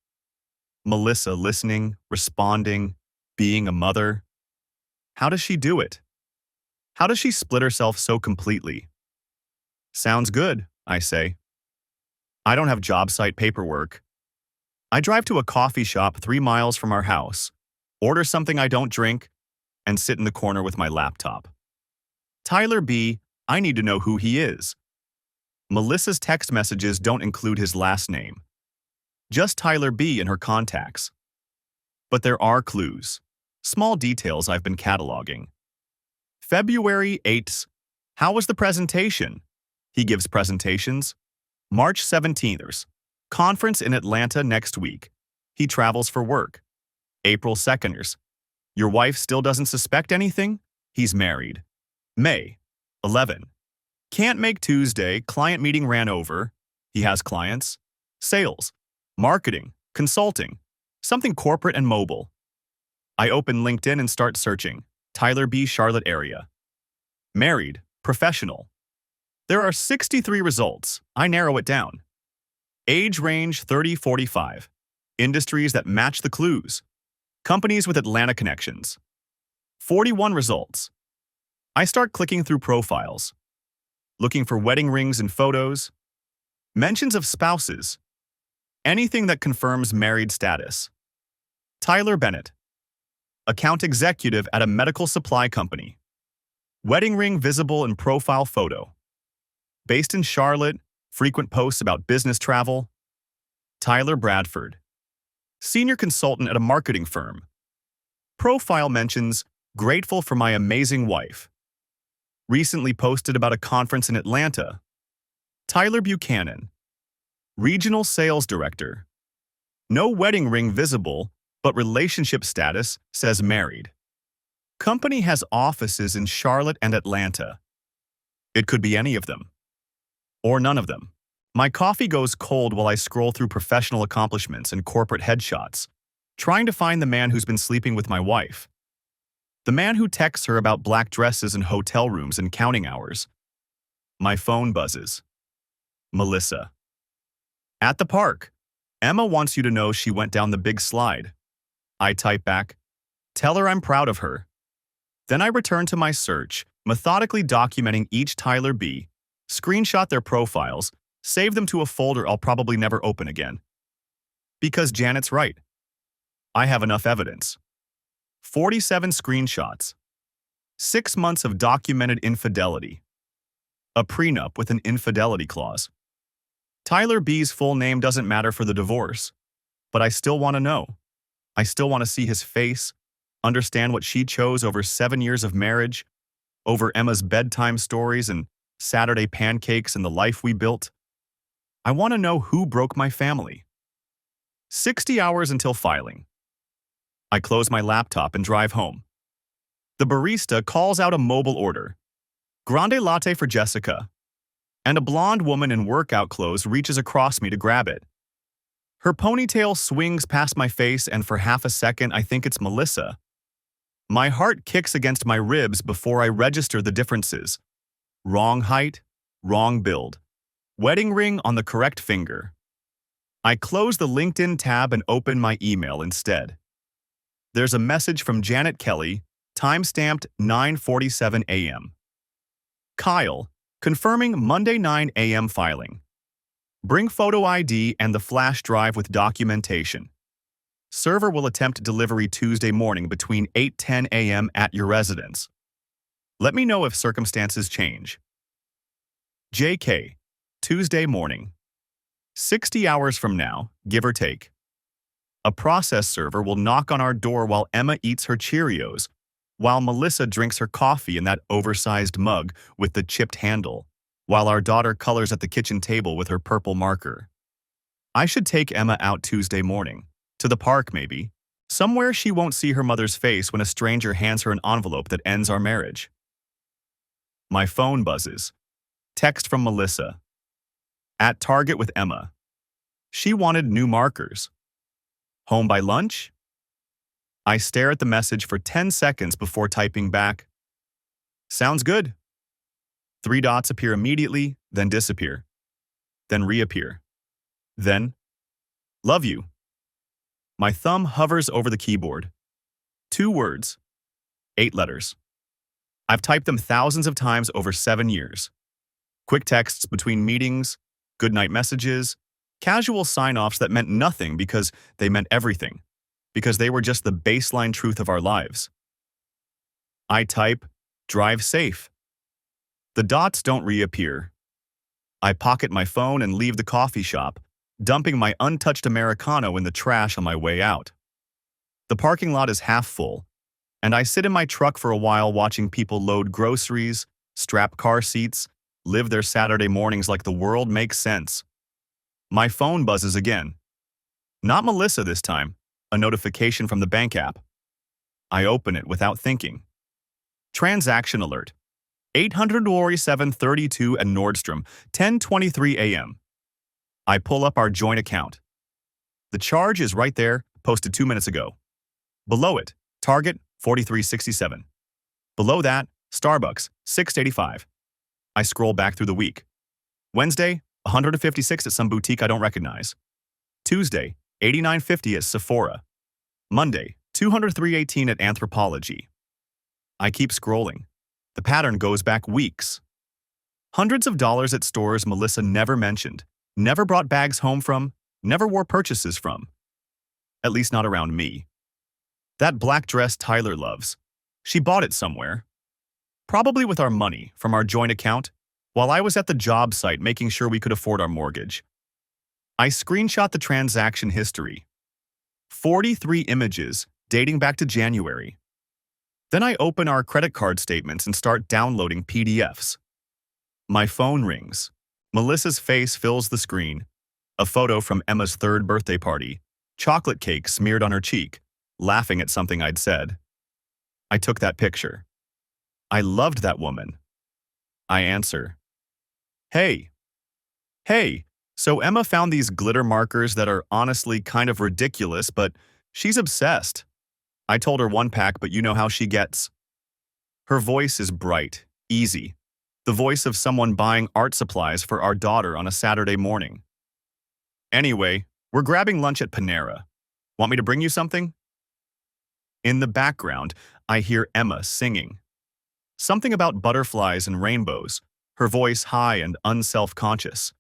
Melissa listening, responding, being a mother. How does she do it? How does she split herself so completely? Sounds good, I say. I don't have job site paperwork. I drive to a coffee shop 3 miles from our house, order something I don't drink, and sit in the corner with my laptop. Tyler B., I need to know who he is. Melissa's text messages don't include his last name. Just Tyler B. and her contacts. But there are clues, small details I've been cataloging. February 8th. How was the presentation? He gives presentations. March 17th. Conference in Atlanta next week. He travels for work. April 2nd. Your wife still doesn't suspect anything? He's married. May 11. Can't make Tuesday. Client meeting ran over. He has clients. Sales. Marketing. Consulting. Something corporate and mobile. I open LinkedIn and start searching. Tyler B. Charlotte area. Married. Professional. There are 63 results. I narrow it down. Age range 30-45. Industries that match the clues. Companies with Atlanta connections. 41 results. I start clicking through profiles. Looking for wedding rings and photos. Mentions of spouses. Anything that confirms married status. Tyler Bennett. Account executive at a medical supply company. Wedding ring visible in profile photo. Based in Charlotte, frequent posts about business travel. Tyler Bradford. Senior consultant at a marketing firm. Profile mentions, grateful for my amazing wife. Recently posted about a conference in Atlanta. Tyler Buchanan. Regional sales director. No wedding ring visible, but relationship status says married. Company has offices in Charlotte and Atlanta. It could be any of them. Or none of them. My coffee goes cold while I scroll through professional accomplishments and corporate headshots, trying to find the man who's been sleeping with my wife. The man who texts her about black dresses and hotel rooms and counting hours. My phone buzzes. Melissa. At the park. Emma wants you to know she went down the big slide. I type back, tell her I'm proud of her. Then I return to my search, methodically documenting each Tyler B, screenshot their profiles, save them to a folder I'll probably never open again. Because Janet's right. I have enough evidence. 47 screenshots. 6 months of documented infidelity. A prenup with an infidelity clause. Tyler B's full name doesn't matter for the divorce, but I still want to know. I still want to see his face, understand what she chose over 7 years of marriage, over Emma's bedtime stories and Saturday pancakes and the life we built. I want to know who broke my family. 60 hours until filing. I close my laptop and drive home. The barista calls out a mobile order. Grande latte for Jessica. And a blonde woman in workout clothes reaches across me to grab it. Her ponytail swings past my face and for half a second I think it's Melissa. My heart kicks against my ribs before I register the differences. Wrong height, wrong build. Wedding ring on the correct finger. I close the LinkedIn tab and open my email instead. There's a message from Janet Kelly, timestamped 9:47 a.m. Kyle, confirming Monday 9 a.m. filing. Bring photo ID and the flash drive with documentation. Server will attempt delivery Tuesday morning between 8:10 a.m. at your residence. Let me know if circumstances change. JK, Tuesday morning. 60 hours from now, give or take. A process server will knock on our door while Emma eats her Cheerios, while Melissa drinks her coffee in that oversized mug with the chipped handle, while our daughter colors at the kitchen table with her purple marker. I should take Emma out Tuesday morning. To the park, maybe. Somewhere she won't see her mother's face when a stranger hands her an envelope that ends our marriage. My phone buzzes. Text from Melissa. At Target with Emma. She wanted new markers. Home by lunch? I stare at the message for 10 seconds before typing back. Sounds good. 3 dots appear immediately, then disappear. Then reappear. Then, love you. My thumb hovers over the keyboard. 2 words. 8 letters. I've typed them thousands of times over 7 years. Quick texts between meetings, goodnight messages, casual sign-offs that meant nothing because they meant everything, because they were just the baseline truth of our lives. I type, drive safe. The dots don't reappear. I pocket my phone and leave the coffee shop, dumping my untouched Americano in the trash on my way out. The parking lot is half full, and I sit in my truck for a while watching people load groceries, strap car seats, live their Saturday mornings like the world makes sense. My phone buzzes again. Not Melissa this time, a notification from the bank app. I open it without thinking. Transaction alert. 847.32 at Nordstrom, 10:23 a.m. I pull up our joint account. The charge is right there, posted 2 minutes ago. Below it, Target, 43.67. Below that, Starbucks, 6.85. I scroll back through the week. Wednesday, 156 at some boutique I don't recognize. Tuesday, 89.50 at Sephora. Monday, 203.18 at Anthropology. I keep scrolling. The pattern goes back weeks. Hundreds of dollars at stores Melissa never mentioned, never brought bags home from, never wore purchases from. At least not around me. That black dress Tyler loves. She bought it somewhere. Probably with our money from our joint account, while I was at the job site making sure we could afford our mortgage. I screenshot the transaction history. 43 images dating back to January. Then I open our credit card statements and start downloading PDFs. My phone rings. Melissa's face fills the screen. A photo from Emma's 3rd birthday party. Chocolate cake smeared on her cheek. laughing at something I'd said. I took that picture. I loved that woman. I answer. Hey, hey, so Emma found these glitter markers that are honestly kind of ridiculous, but she's obsessed. I told her one pack, but you know how she gets. Her voice is bright, easy, the voice of someone buying art supplies for our daughter on a Saturday morning. Anyway, we're grabbing lunch at Panera. Want me to bring you something? In the background, I hear Emma singing. Something about butterflies and rainbows, her voice high and unself-conscious.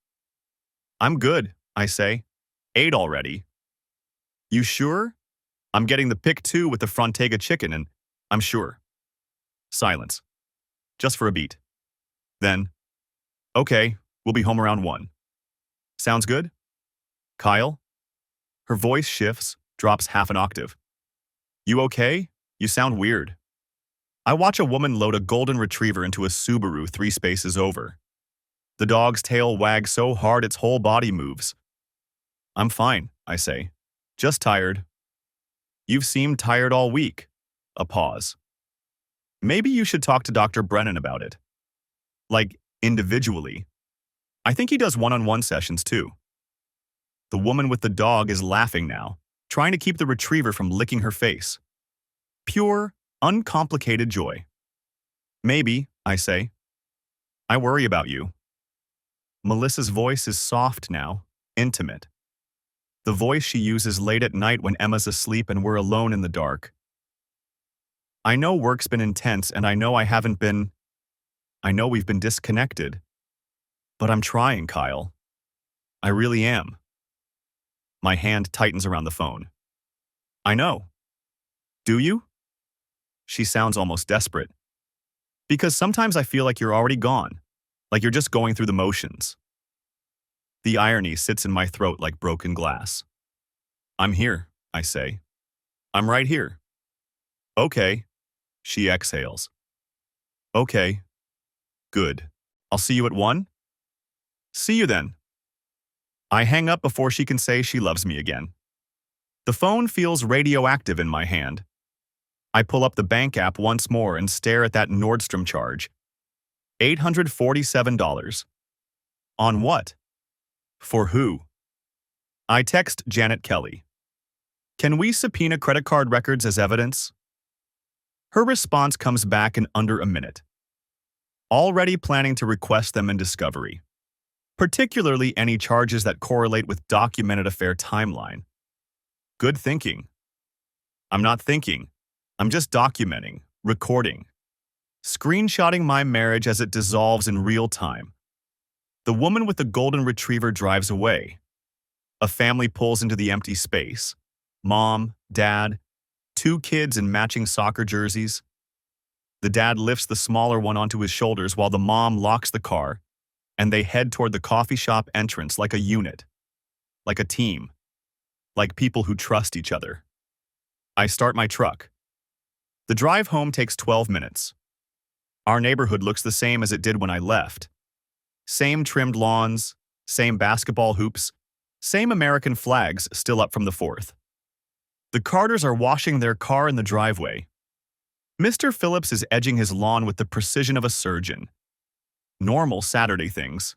I'm good, I say. Ate already. You sure? I'm getting the pick 2 with the Frontega chicken and I'm sure. Silence. Just for a beat. Then, okay, we'll be home around 1. Sounds good? Kyle? Her voice shifts, drops half an octave. You okay? You sound weird. I watch a woman load a golden retriever into a Subaru 3 spaces over. The dog's tail wags so hard its whole body moves. I'm fine, I say. Just tired. You've seemed tired all week. A pause. Maybe you should talk to Dr. Brennan about it. Like, individually. I think he does one-on-one sessions too. The woman with the dog is laughing now, trying to keep the retriever from licking her face. Pure, uncomplicated joy. Maybe, I say. I worry about you. Melissa's voice is soft now, intimate. The voice she uses late at night when Emma's asleep and we're alone in the dark. I know work's been intense and I know we've been disconnected. But I'm trying, Kyle. I really am. My hand tightens around the phone. I know. Do you? She sounds almost desperate. Because sometimes I feel like you're already gone, like you're just going through the motions. The irony sits in my throat like broken glass. I'm here, I say. I'm right here. Okay, she exhales. Okay. Good. I'll see you at 1? See you then. I hang up before she can say she loves me again. The phone feels radioactive in my hand. I pull up the bank app once more and stare at that Nordstrom charge. $847. On what? For who? I text Janet Kelly. Can we subpoena credit card records as evidence? Her response comes back in under a minute. Already planning to request them in discovery. Particularly any charges that correlate with documented affair timeline. Good thinking. I'm not thinking. I'm just documenting, recording. Screenshotting my marriage as it dissolves in real time. The woman with the golden retriever drives away. A family pulls into the empty space. Mom, dad, 2 kids in matching soccer jerseys. The dad lifts the smaller one onto his shoulders while the mom locks the car, and they head toward the coffee shop entrance like a unit, like a team, like people who trust each other. I start my truck. The drive home takes 12 minutes. Our neighborhood looks the same as it did when I left. Same trimmed lawns, same basketball hoops, same American flags still up from the 4th. The Carters are washing their car in the driveway. Mr. Phillips is edging his lawn with the precision of a surgeon. Normal Saturday things.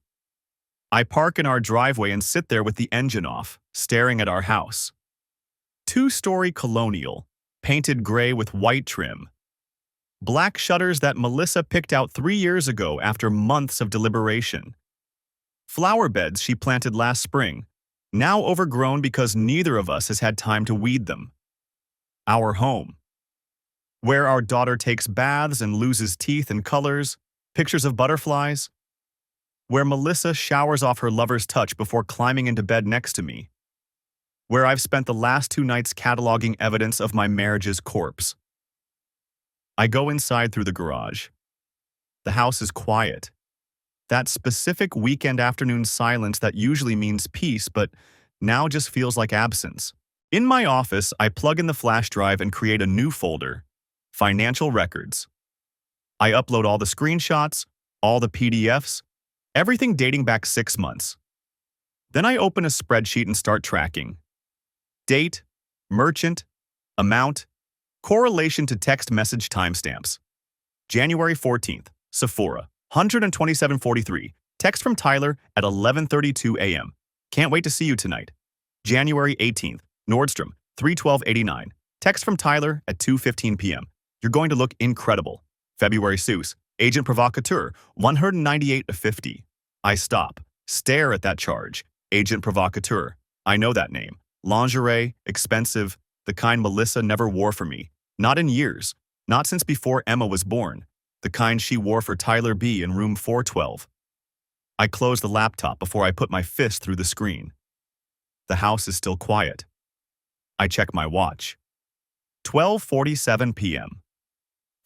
I park in our driveway and sit there with the engine off, staring at our house. 2-story colonial, painted gray with white trim. Black shutters that Melissa picked out 3 years ago after months of deliberation. Flower beds she planted last spring, now overgrown because neither of us has had time to weed them. Our home. Where our daughter takes baths and loses teeth and colors, pictures of butterflies. Where Melissa showers off her lover's touch before climbing into bed next to me. Where I've spent the last 2 nights cataloging evidence of my marriage's corpse. I go inside through the garage. The house is quiet. That specific weekend afternoon silence that usually means peace, but now just feels like absence. In my office, I plug in the flash drive and create a new folder. Financial records. I upload all the screenshots, all the PDFs, everything dating back 6 months. Then I open a spreadsheet and start tracking. Date, merchant, Amount, correlation to text message timestamps. January 14th, Sephora, 127:43. Text from Tyler at 11:32 a.m. Can't wait to see you tonight. January 18th, Nordstrom, 312:89. Text from Tyler at 2:15 p.m. You're going to look incredible. February Seuss, Agent Provocateur, 198:50. I stop, stare at that charge. Agent Provocateur. I know that name. Lingerie, expensive, the kind Melissa never wore for me. Not in years. Not since before Emma was born. The kind she wore for Tyler B. in room 412. I close the laptop before I put my fist through the screen. The house is still quiet. I check my watch. 12:47 p.m.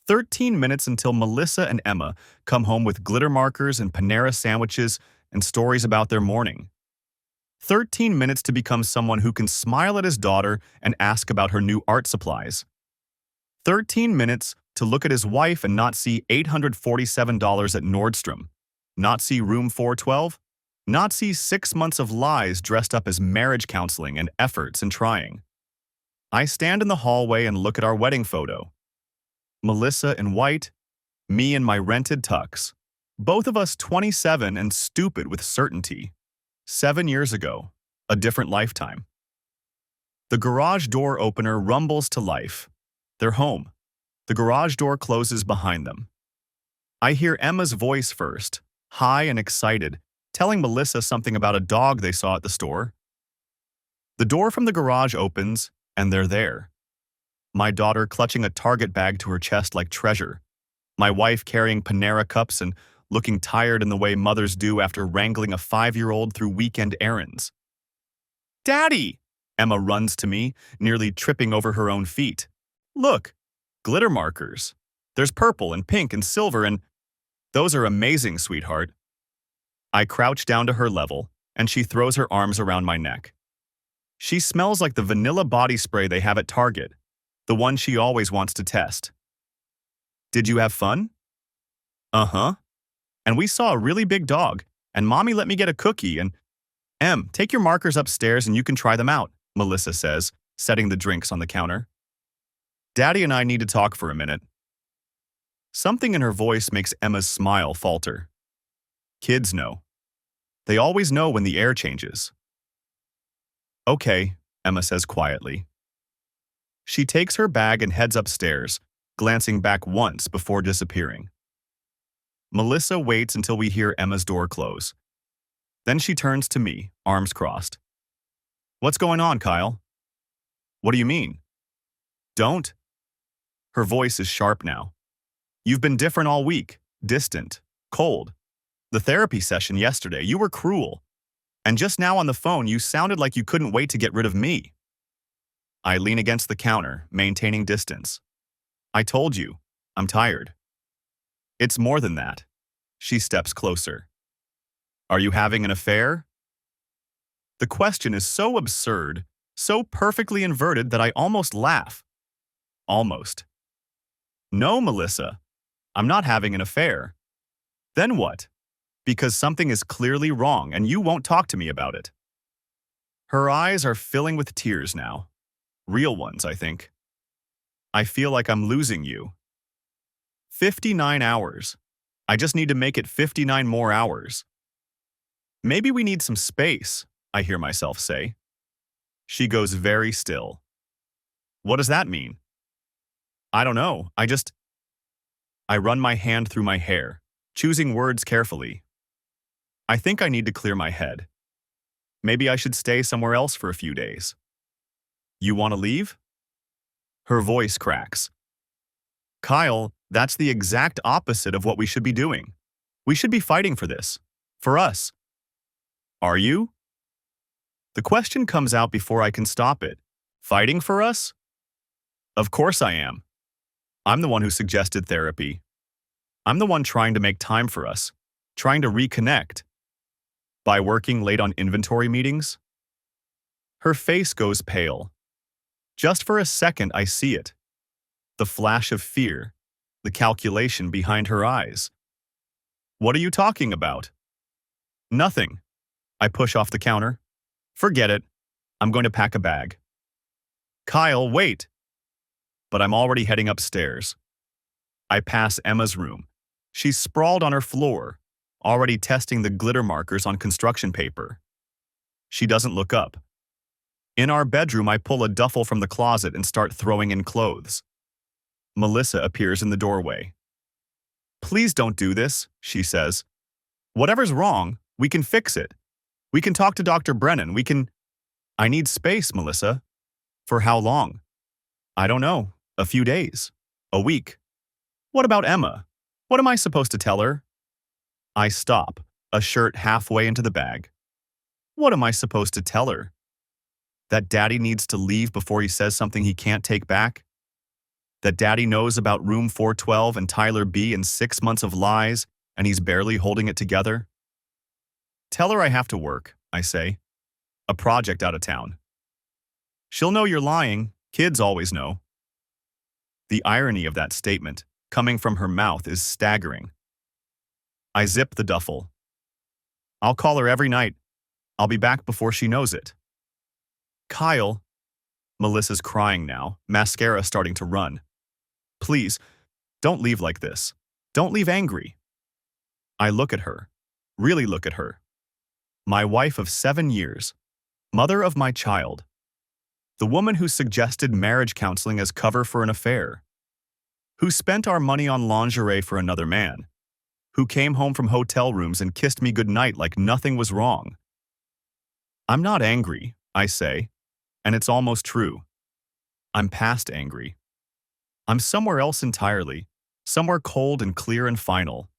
13 minutes until Melissa and Emma come home with glitter markers and Panera sandwiches and stories about their morning. 13 minutes to become someone who can smile at his daughter and ask about her new art supplies. 13 minutes to look at his wife and not see $847 at Nordstrom. Not see room 412? Not see 6 months of lies dressed up as marriage counseling and efforts and trying. I stand in the hallway and look at our wedding photo. Melissa in white, me in my rented tux. Both of us 27 and stupid with certainty. 7 years ago, a different lifetime. The garage door opener rumbles to life. They're home. The garage door closes behind them. I hear Emma's voice first, high and excited, telling Melissa something about a dog they saw at the store. The door from the garage opens, and they're there. My daughter clutching a Target bag to her chest like treasure. My wife carrying Panera cups and looking tired in the way mothers do after wrangling a 5-year-old through weekend errands. "Daddy!" Emma runs to me, nearly tripping over her own feet. "Look, glitter markers. There's purple and pink and silver and those are amazing, sweetheart." I crouch down to her level, and she throws her arms around my neck. She smells like the vanilla body spray they have at Target, the one she always wants to test. "Did you have fun?" "Uh-huh. And we saw a really big dog, and Mommy let me get a cookie and—" "Em, take your markers upstairs and you can try them out," Melissa says, setting the drinks on the counter. "Daddy and I need to talk for a minute." Something in her voice makes Emma's smile falter. Kids know. They always know when the air changes. "Okay," Emma says quietly. She takes her bag and heads upstairs, glancing back once before disappearing. Melissa waits until we hear Emma's door close. Then she turns to me, arms crossed. "What's going on, Kyle?" "What do you mean?" "Don't." Her voice is sharp now. "You've been different all week, distant, cold. The therapy session yesterday, you were cruel. And just now on the phone, you sounded like you couldn't wait to get rid of me." I lean against the counter, maintaining distance. "I told you, I'm tired." "It's more than that." She steps closer. "Are you having an affair?" The question is so absurd, so perfectly inverted that I almost laugh. Almost. "No, Melissa, I'm not having an affair." "Then what?" "Because something is clearly wrong and you won't talk to me about it." Her eyes are filling with tears now. Real ones, I think. "I feel like I'm losing you." 59 hours. I just need to make it 59 more hours. "Maybe we need some space," I hear myself say. She goes very still. "What does that mean?" "I don't know. I run my hand through my hair, choosing words carefully. "I think I need to clear my head. Maybe I should stay somewhere else for a few days." "You want to leave?" Her voice cracks. "Kyle, that's the exact opposite of what we should be doing. We should be fighting for this. For us." "Are you?" The question comes out before I can stop it. "Fighting for us?" Of course I am. I'm the one who suggested therapy. I'm the one trying to make time for us, trying to reconnect. By working late on inventory meetings? Her face goes pale. Just for a second I see it. The flash of fear, the calculation behind her eyes. "What are you talking about?" "Nothing." I push off the counter. "Forget it. I'm going to pack a bag." "Kyle, wait." but I'm already heading upstairs. I pass Emma's room. She's sprawled on her floor, already testing the glitter markers on construction paper. She doesn't look up. In our bedroom, I pull a duffel from the closet and start throwing in clothes. Melissa appears in the doorway. "Please don't do this," she says. "Whatever's wrong, we can fix it. We can talk to Dr. Brennan. We can—" "I need space, Melissa." "For how long?" "I don't know. A few days. A week." "What about Emma? What am I supposed to tell her?" I stop, a shirt halfway into the bag. What am I supposed to tell her? That Daddy needs to leave before he says something he can't take back? That Daddy knows about room 412 and Tyler B and 6 months of lies, and he's barely holding it together? "Tell her I have to work," I say. "A project out of town." "She'll know you're lying. Kids always know." The irony of that statement, coming from her mouth, is staggering. I zip the duffel. "I'll call her every night. I'll be back before she knows it." "Kyle." Melissa's crying now, mascara starting to run. "Please, don't leave like this. Don't leave angry." I look at her, really look at her. My wife of 7 years, mother of my child. The woman who suggested marriage counseling as cover for an affair. Who spent our money on lingerie for another man. Who came home from hotel rooms and kissed me goodnight like nothing was wrong. I'm not angry, I say, and it's almost true. I'm past angry. I'm somewhere else entirely, somewhere cold and clear and final.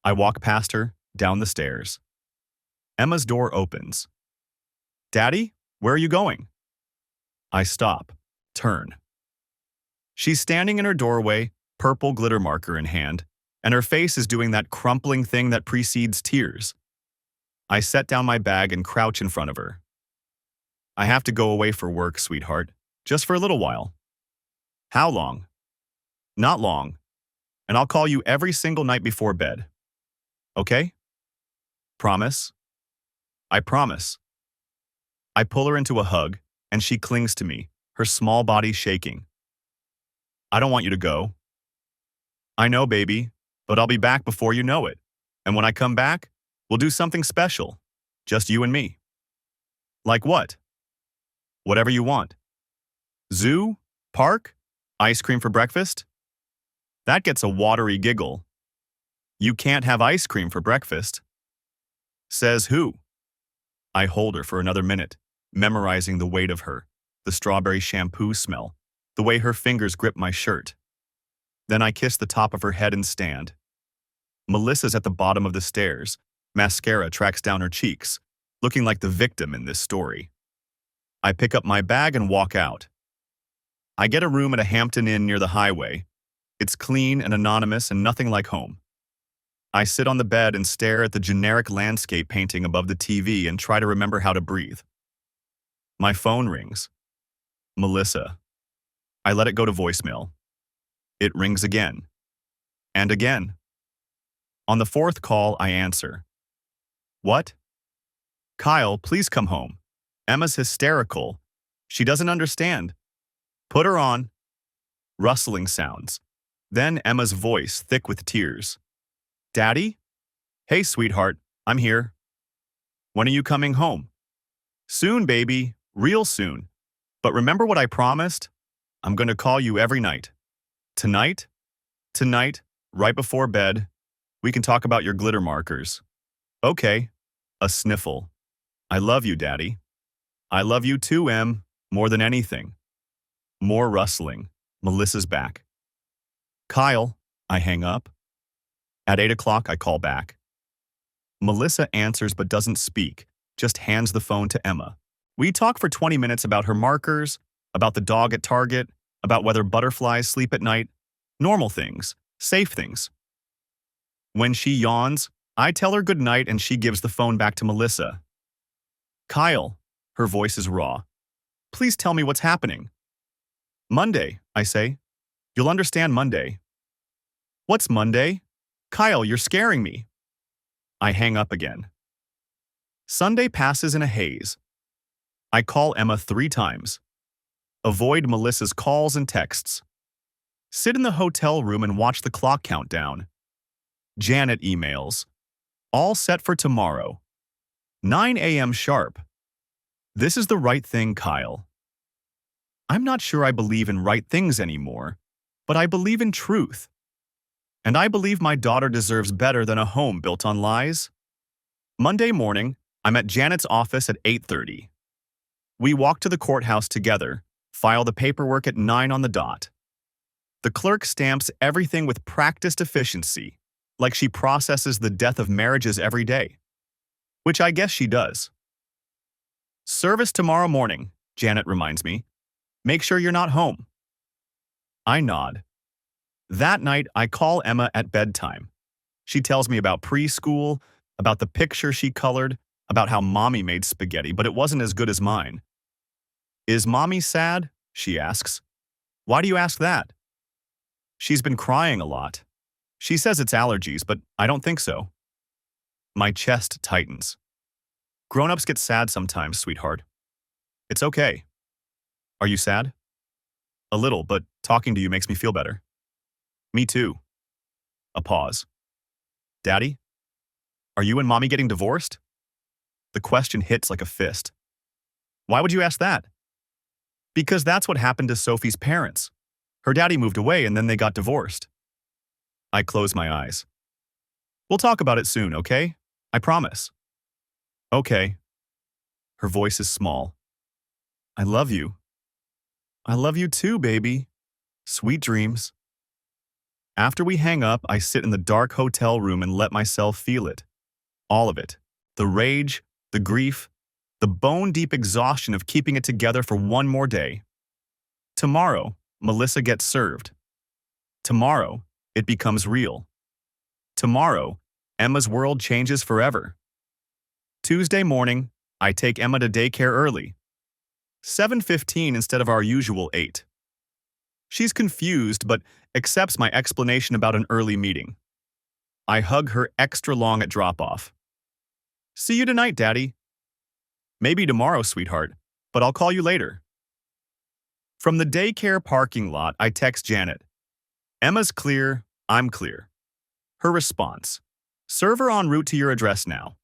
I walk past her, down the stairs. Emma's door opens. "Daddy, where are you going?" I stop, turn. She's standing in her doorway, purple glitter marker in hand, and her face is doing that crumpling thing that precedes tears. I set down my bag and crouch in front of her. "I have to go away for work, sweetheart, just for a little while." "How long?" "Not long. And I'll call you every single night before bed. Okay?" "Promise?" "I promise." I pull her into a hug, and she clings to me, her small body shaking. "I don't want you to go." "I know, baby, but I'll be back before you know it. And when I come back, we'll do something special. Just you and me." "Like what?" "Whatever you want." "Zoo? Park? Ice cream for breakfast?" That gets a watery giggle. "You can't have ice cream for breakfast." "Says who?" I hold her for another minute, memorizing the weight of her, the strawberry shampoo smell, the way her fingers grip my shirt. Then I kiss the top of her head and stand. Melissa's at the bottom of the stairs. Mascara tracks down her cheeks, looking like the victim in this story. I pick up my bag and walk out. I get a room at a Hampton Inn near the highway. It's clean and anonymous and nothing like home. I sit on the bed and stare at the generic landscape painting above the TV and try to remember how to breathe. My phone rings. Melissa. I let it go to voicemail. It rings again. And again. On the fourth call, I answer. "What?" "Kyle, please come home. Emma's hysterical. She doesn't understand." "Put her on." Rustling sounds. Then Emma's voice, thick with tears. "Daddy?" "Hey, sweetheart, I'm here." "When are you coming home?" "Soon, baby, real soon. But remember what I promised? I'm going to call you every night." "Tonight?" "Tonight, right before bed. We can talk about your glitter markers." "Okay." A sniffle. "I love you, Daddy." "I love you too, Em, more than anything." More rustling. Melissa's back. "Kyle," I hang up. At 8 o'clock, I call back. Melissa answers but doesn't speak, just hands the phone to Emma. We talk for 20 minutes about her markers, about the dog at Target, about whether butterflies sleep at night. Normal things, safe things. When she yawns, I tell her good night and she gives the phone back to Melissa. "Kyle," her voice is raw. "Please tell me what's happening." "Monday," I say. "You'll understand Monday." "What's Monday?" "Kyle, you're scaring me." I hang up again. Sunday passes in a haze. I call Emma 3 times. Avoid Melissa's calls and texts. Sit in the hotel room and watch the clock count down. Janet emails. All set for tomorrow. 9 a.m. sharp. This is the right thing, Kyle. I'm not sure I believe in right things anymore, but I believe in truth. And I believe my daughter deserves better than a home built on lies. Monday morning, I'm at Janet's office at 8:30. We walk to the courthouse together, file the paperwork at 9 on the dot. The clerk stamps everything with practiced efficiency, like she processes the death of marriages every day. Which I guess she does. Service tomorrow morning, Janet reminds me. Make sure you're not home. I nod. That night, I call Emma at bedtime. She tells me about preschool, about the picture she colored, about how Mommy made spaghetti, but it wasn't as good as mine. Is Mommy sad? She asks. Why do you ask that? She's been crying a lot. She says it's allergies, but I don't think so. My chest tightens. Grown-ups get sad sometimes, sweetheart. It's okay. Are you sad? A little, but talking to you makes me feel better. Me too. A pause. Daddy? Are you and Mommy getting divorced? The question hits like a fist. Why would you ask that? Because that's what happened to Sophie's parents. Her daddy moved away and then they got divorced. I close my eyes. We'll talk about it soon, okay? I promise. Okay. Her voice is small. I love you. I love you too, baby. Sweet dreams. After we hang up, I sit in the dark hotel room and let myself feel it. All of it. The rage, the grief, the bone-deep exhaustion of keeping it together for one more day. Tomorrow, Melissa gets served. Tomorrow, it becomes real. Tomorrow, Emma's world changes forever. Tuesday morning, I take Emma to daycare early. 7:15 instead of our usual 8. She's confused but accepts my explanation about an early meeting. I hug her extra long at drop-off. See you tonight, Daddy. Maybe tomorrow, sweetheart, but I'll call you later. From the daycare parking lot, I text Janet. Emma's clear, I'm clear. Her response. Server en route to your address now.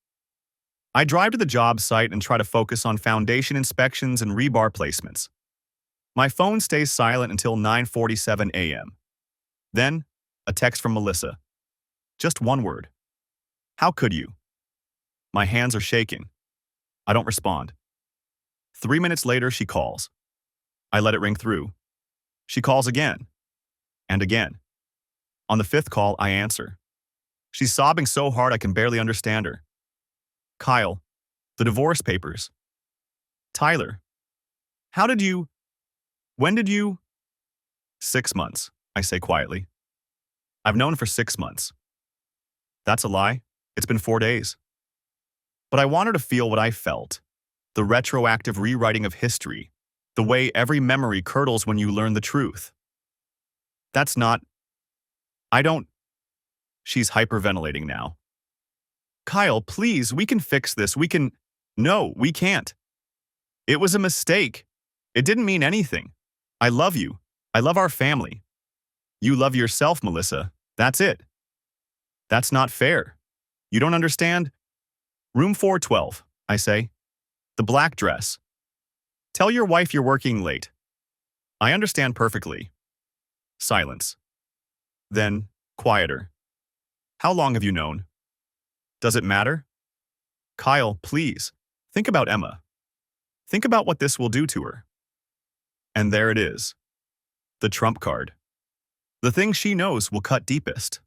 I drive to the job site and try to focus on foundation inspections and rebar placements. My phone stays silent until 9:47 a.m. Then, a text from Melissa. Just one word. How could you? My hands are shaking. I don't respond. 3 minutes later, she calls. I let it ring through. She calls again. And again. On the 5th call, I answer. She's sobbing so hard I can barely understand her. Kyle, the divorce papers. Tyler, when did you? 6 months, I say quietly. I've known for 6 months. That's a lie. It's been 4 days. But I want her to feel what I felt. The retroactive rewriting of history. The way every memory curdles when you learn the truth. That's not. She's hyperventilating now. Kyle, please, we can fix this. No, we can't. It was a mistake. It didn't mean anything. I love you. I love our family. You love yourself, Melissa. That's it. That's not fair. You don't understand? Room 412, I say. The black dress. Tell your wife you're working late. I understand perfectly. Silence. Then, quieter. How long have you known? Does it matter? Kyle, please, think about Emma. Think about what this will do to her. And there it is. The trump card. The thing she knows will cut deepest.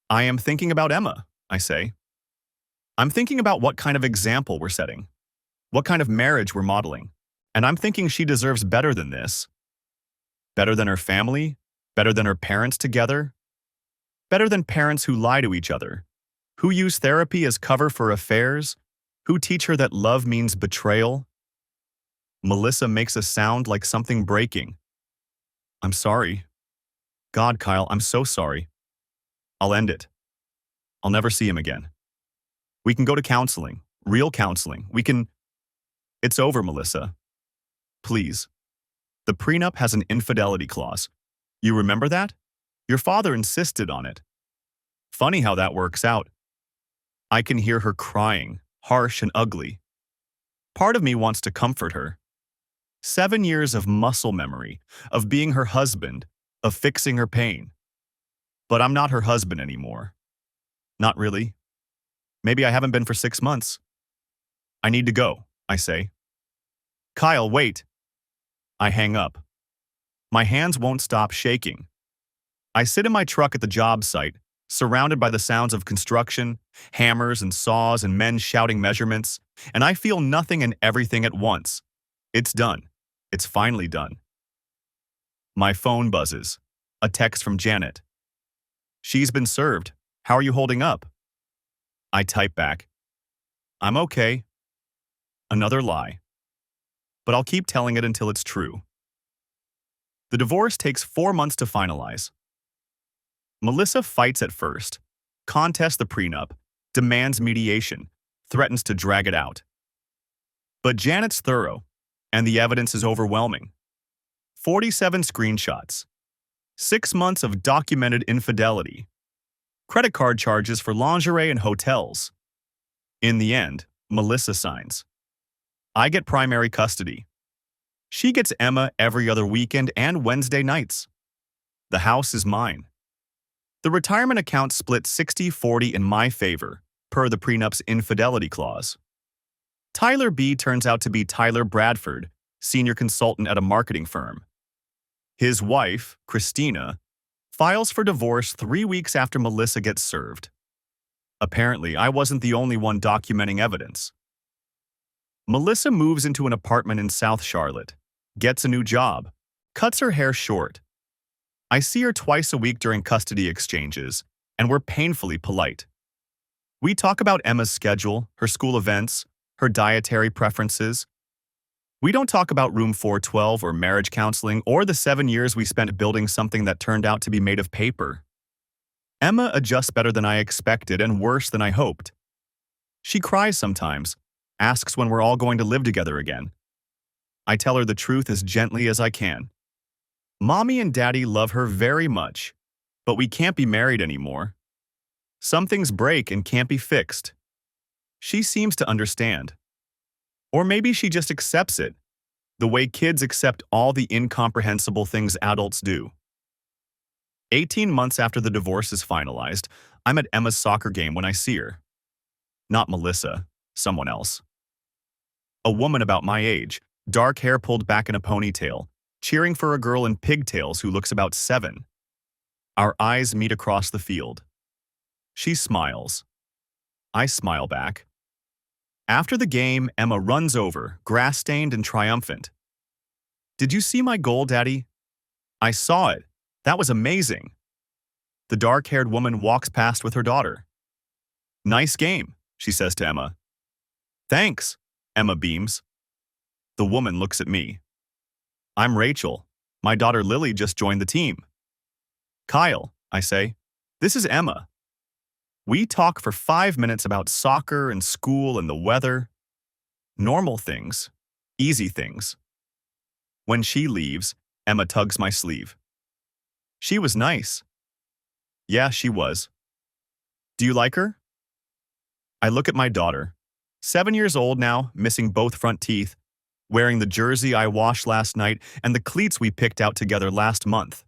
I am thinking about Emma, I say. I'm thinking about what kind of example we're setting, what kind of marriage we're modeling, and I'm thinking she deserves better than this. Better than her family, better than her parents together, better than parents who lie to each other, who use therapy as cover for affairs, who teach her that love means betrayal. Melissa makes a sound like something breaking. I'm sorry. God, Kyle, I'm so sorry. I'll end it. I'll never see him again. We can go to counseling, real counseling. It's over, Melissa. Please. The prenup has an infidelity clause. You remember that? Your father insisted on it. Funny how that works out. I can hear her crying, harsh and ugly. Part of me wants to comfort her. 7 years of muscle memory, of being her husband, of fixing her pain. But I'm not her husband anymore. Not really. Maybe I haven't been for 6 months. I need to go, I say. Kyle, wait. I hang up. My hands won't stop shaking. I sit in my truck at the job site, surrounded by the sounds of construction, hammers and saws and men shouting measurements, and I feel nothing and everything at once. It's done. It's finally done. My phone buzzes. A text from Janet. She's been served. How are you holding up? I type back. I'm okay. Another lie. But I'll keep telling it until it's true. The divorce takes 4 months to finalize. Melissa fights at first, contests the prenup, demands mediation, threatens to drag it out. But Janet's thorough, and the evidence is overwhelming. 47 screenshots, 6 months of documented infidelity, credit card charges for lingerie and hotels. In the end, Melissa signs. I get primary custody. She gets Emma every other weekend and Wednesday nights. The house is mine. The retirement account split 60-40 in my favor, per the prenup's infidelity clause. Tyler B. turns out to be Tyler Bradford, senior consultant at a marketing firm. His wife, Christina, files for divorce 3 weeks after Melissa gets served. Apparently, I wasn't the only one documenting evidence. Melissa moves into an apartment in South Charlotte, gets a new job, cuts her hair short. I see her twice a week during custody exchanges, and we're painfully polite. We talk about Emma's schedule, her school events, her dietary preferences. We don't talk about room 412 or marriage counseling or the 7 years we spent building something that turned out to be made of paper. Emma adjusts better than I expected and worse than I hoped. She cries sometimes, asks when we're all going to live together again. I tell her the truth as gently as I can. Mommy and Daddy love her very much, but we can't be married anymore. Some things break and can't be fixed. She seems to understand. Or maybe she just accepts it, the way kids accept all the incomprehensible things adults do. 18 months after the divorce is finalized, I'm at Emma's soccer game when I see her. Not Melissa, someone else. A woman about my age, dark hair pulled back in a ponytail, cheering for a girl in pigtails who looks about 7. Our eyes meet across the field. She smiles. I smile back. After the game, Emma runs over, grass-stained and triumphant. Did you see my goal, Daddy? I saw it. That was amazing. The dark-haired woman walks past with her daughter. Nice game, she says to Emma. Thanks, Emma beams. The woman looks at me. I'm Rachel. My daughter Lily just joined the team. Kyle, I say. This is Emma. We talk for 5 minutes about soccer and school and the weather. Normal things. Easy things. When she leaves, Emma tugs my sleeve. She was nice. Yeah, she was. Do you like her? I look at my daughter, 7 years old now, missing both front teeth, wearing the jersey I washed last night and the cleats we picked out together last month.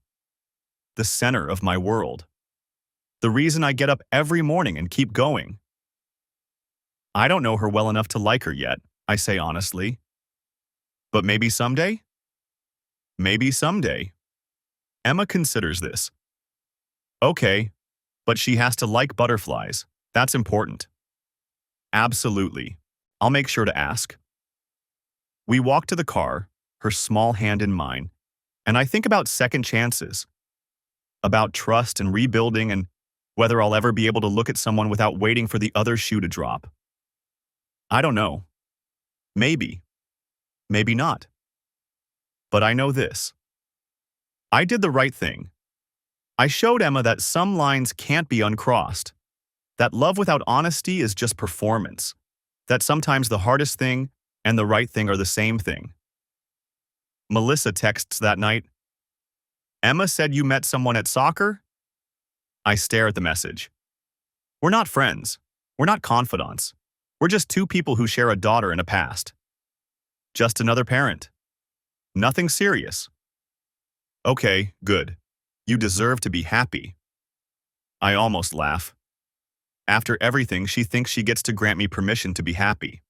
The center of my world. The reason I get up every morning and keep going. I don't know her well enough to like her yet, I say honestly. But maybe someday? Maybe someday. Emma considers this. Okay, but she has to like butterflies. That's important. Absolutely. I'll make sure to ask. We walk to the car, her small hand in mine, and I think about second chances, about trust and rebuilding and whether I'll ever be able to look at someone without waiting for the other shoe to drop. I don't know. Maybe. Maybe not. But I know this. I did the right thing. I showed Emma that some lines can't be uncrossed, that love without honesty is just performance, that sometimes the hardest thing and the right thing are the same thing. Melissa texts that night, Emma said you met someone at soccer? I stare at the message. We're not friends. We're not confidants. We're just two people who share a daughter and a past. Just another parent. Nothing serious. Okay, good. You deserve to be happy. I almost laugh. After everything, she thinks she gets to grant me permission to be happy.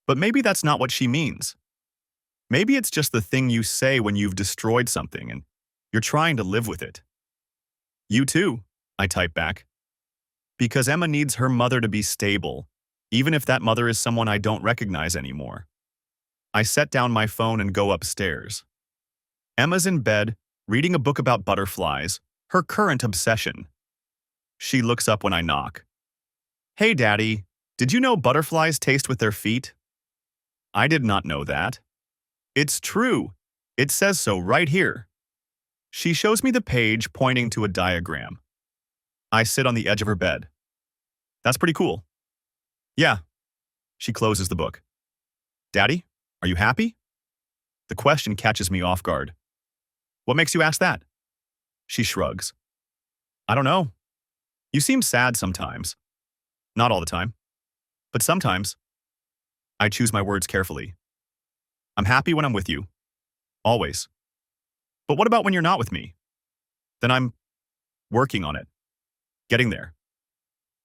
But maybe that's not what she means. Maybe it's just the thing you say when you've destroyed something and you're trying to live with it. You too, I type back. Because Emma needs her mother to be stable, even if that mother is someone I don't recognize anymore. I set down my phone and go upstairs. Emma's in bed, reading a book about butterflies, her current obsession. She looks up when I knock. Hey, Daddy, did you know butterflies taste with their feet? I did not know that. It's true. It says so right here. She shows me the page pointing to a diagram. I sit on the edge of her bed. That's pretty cool. Yeah. She closes the book. Daddy, are you happy? The question catches me off guard. What makes you ask that? She shrugs. I don't know. You seem sad sometimes. Not all the time. But sometimes. I choose my words carefully. I'm happy when I'm with you. Always. But what about when you're not with me? Then I'm working on it. Getting there.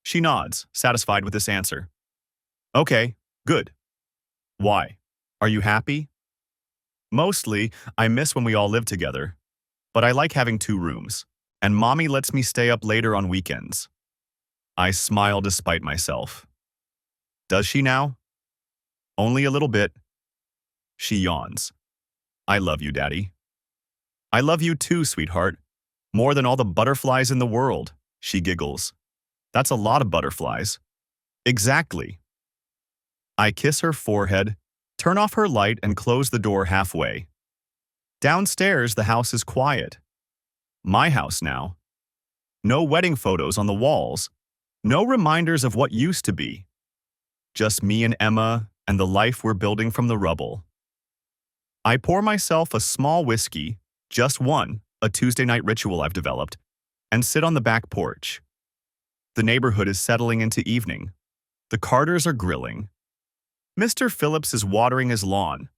She nods, satisfied with this answer. Okay, good. Why? Are you happy? Mostly, I miss when we all live together. But I like having 2 rooms. And Mommy lets me stay up later on weekends. I smile despite myself. Does she now? Only a little bit. She yawns. I love you, Daddy. I love you too, sweetheart. More than all the butterflies in the world, she giggles. That's a lot of butterflies. Exactly. I kiss her forehead, turn off her light, and close the door halfway. Downstairs, the house is quiet. My house now. No wedding photos on the walls. No reminders of what used to be. Just me and Emma and the life we're building from the rubble. I pour myself a small whiskey, just one, a Tuesday night ritual I've developed, and sit on the back porch. The neighborhood is settling into evening. The Carters are grilling. Mr. Phillips is watering his lawn.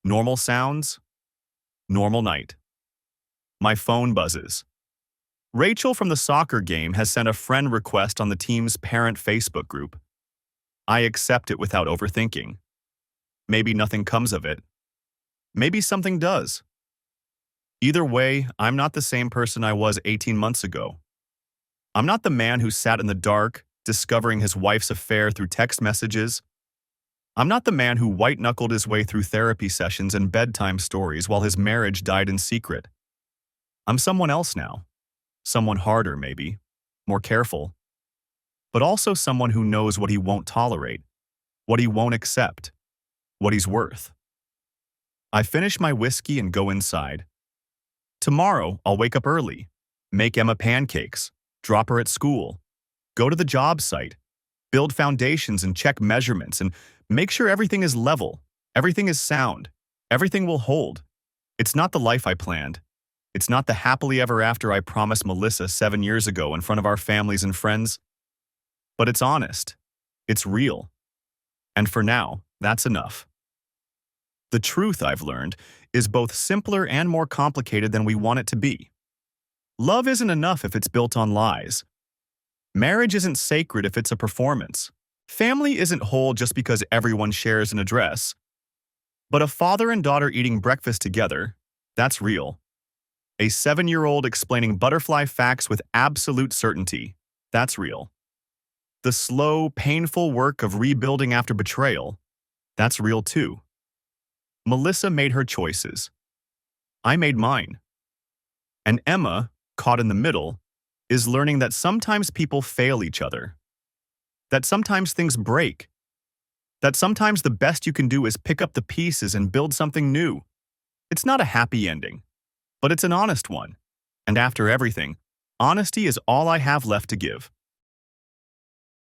Normal sounds. Normal night. My phone buzzes. Rachel from the soccer game has sent a friend request on the team's parent Facebook group. I accept it without overthinking. Maybe nothing comes of it. Maybe something does. Either way, I'm not the same person I was 18 months ago. I'm not the man who sat in the dark, discovering his wife's affair through text messages. I'm not the man who white-knuckled his way through therapy sessions and bedtime stories while his marriage died in secret. I'm someone else now. Someone harder, maybe. More careful. But also someone who knows what he won't tolerate, what he won't accept, what he's worth. I finish my whiskey and go inside. Tomorrow, I'll wake up early, make Emma pancakes, drop her at school, go to the job site, build foundations and check measurements and make sure everything is level, everything is sound, everything will hold. It's not the life I planned. It's not the happily ever after I promised Melissa 7 years ago in front of our families and friends. But it's honest. It's real. And for now, that's enough. The truth, I've learned, is both simpler and more complicated than we want it to be. Love isn't enough if it's built on lies. Marriage isn't sacred if it's a performance. Family isn't whole just because everyone shares an address. But a father and daughter eating breakfast together, that's real. A 7-year-old explaining butterfly facts with absolute certainty, that's real. The slow, painful work of rebuilding after betrayal, that's real too. Melissa made her choices. I made mine. And Emma, caught in the middle, is learning that sometimes people fail each other. That sometimes things break. That sometimes the best you can do is pick up the pieces and build something new. It's not a happy ending, but it's an honest one. And after everything, honesty is all I have left to give.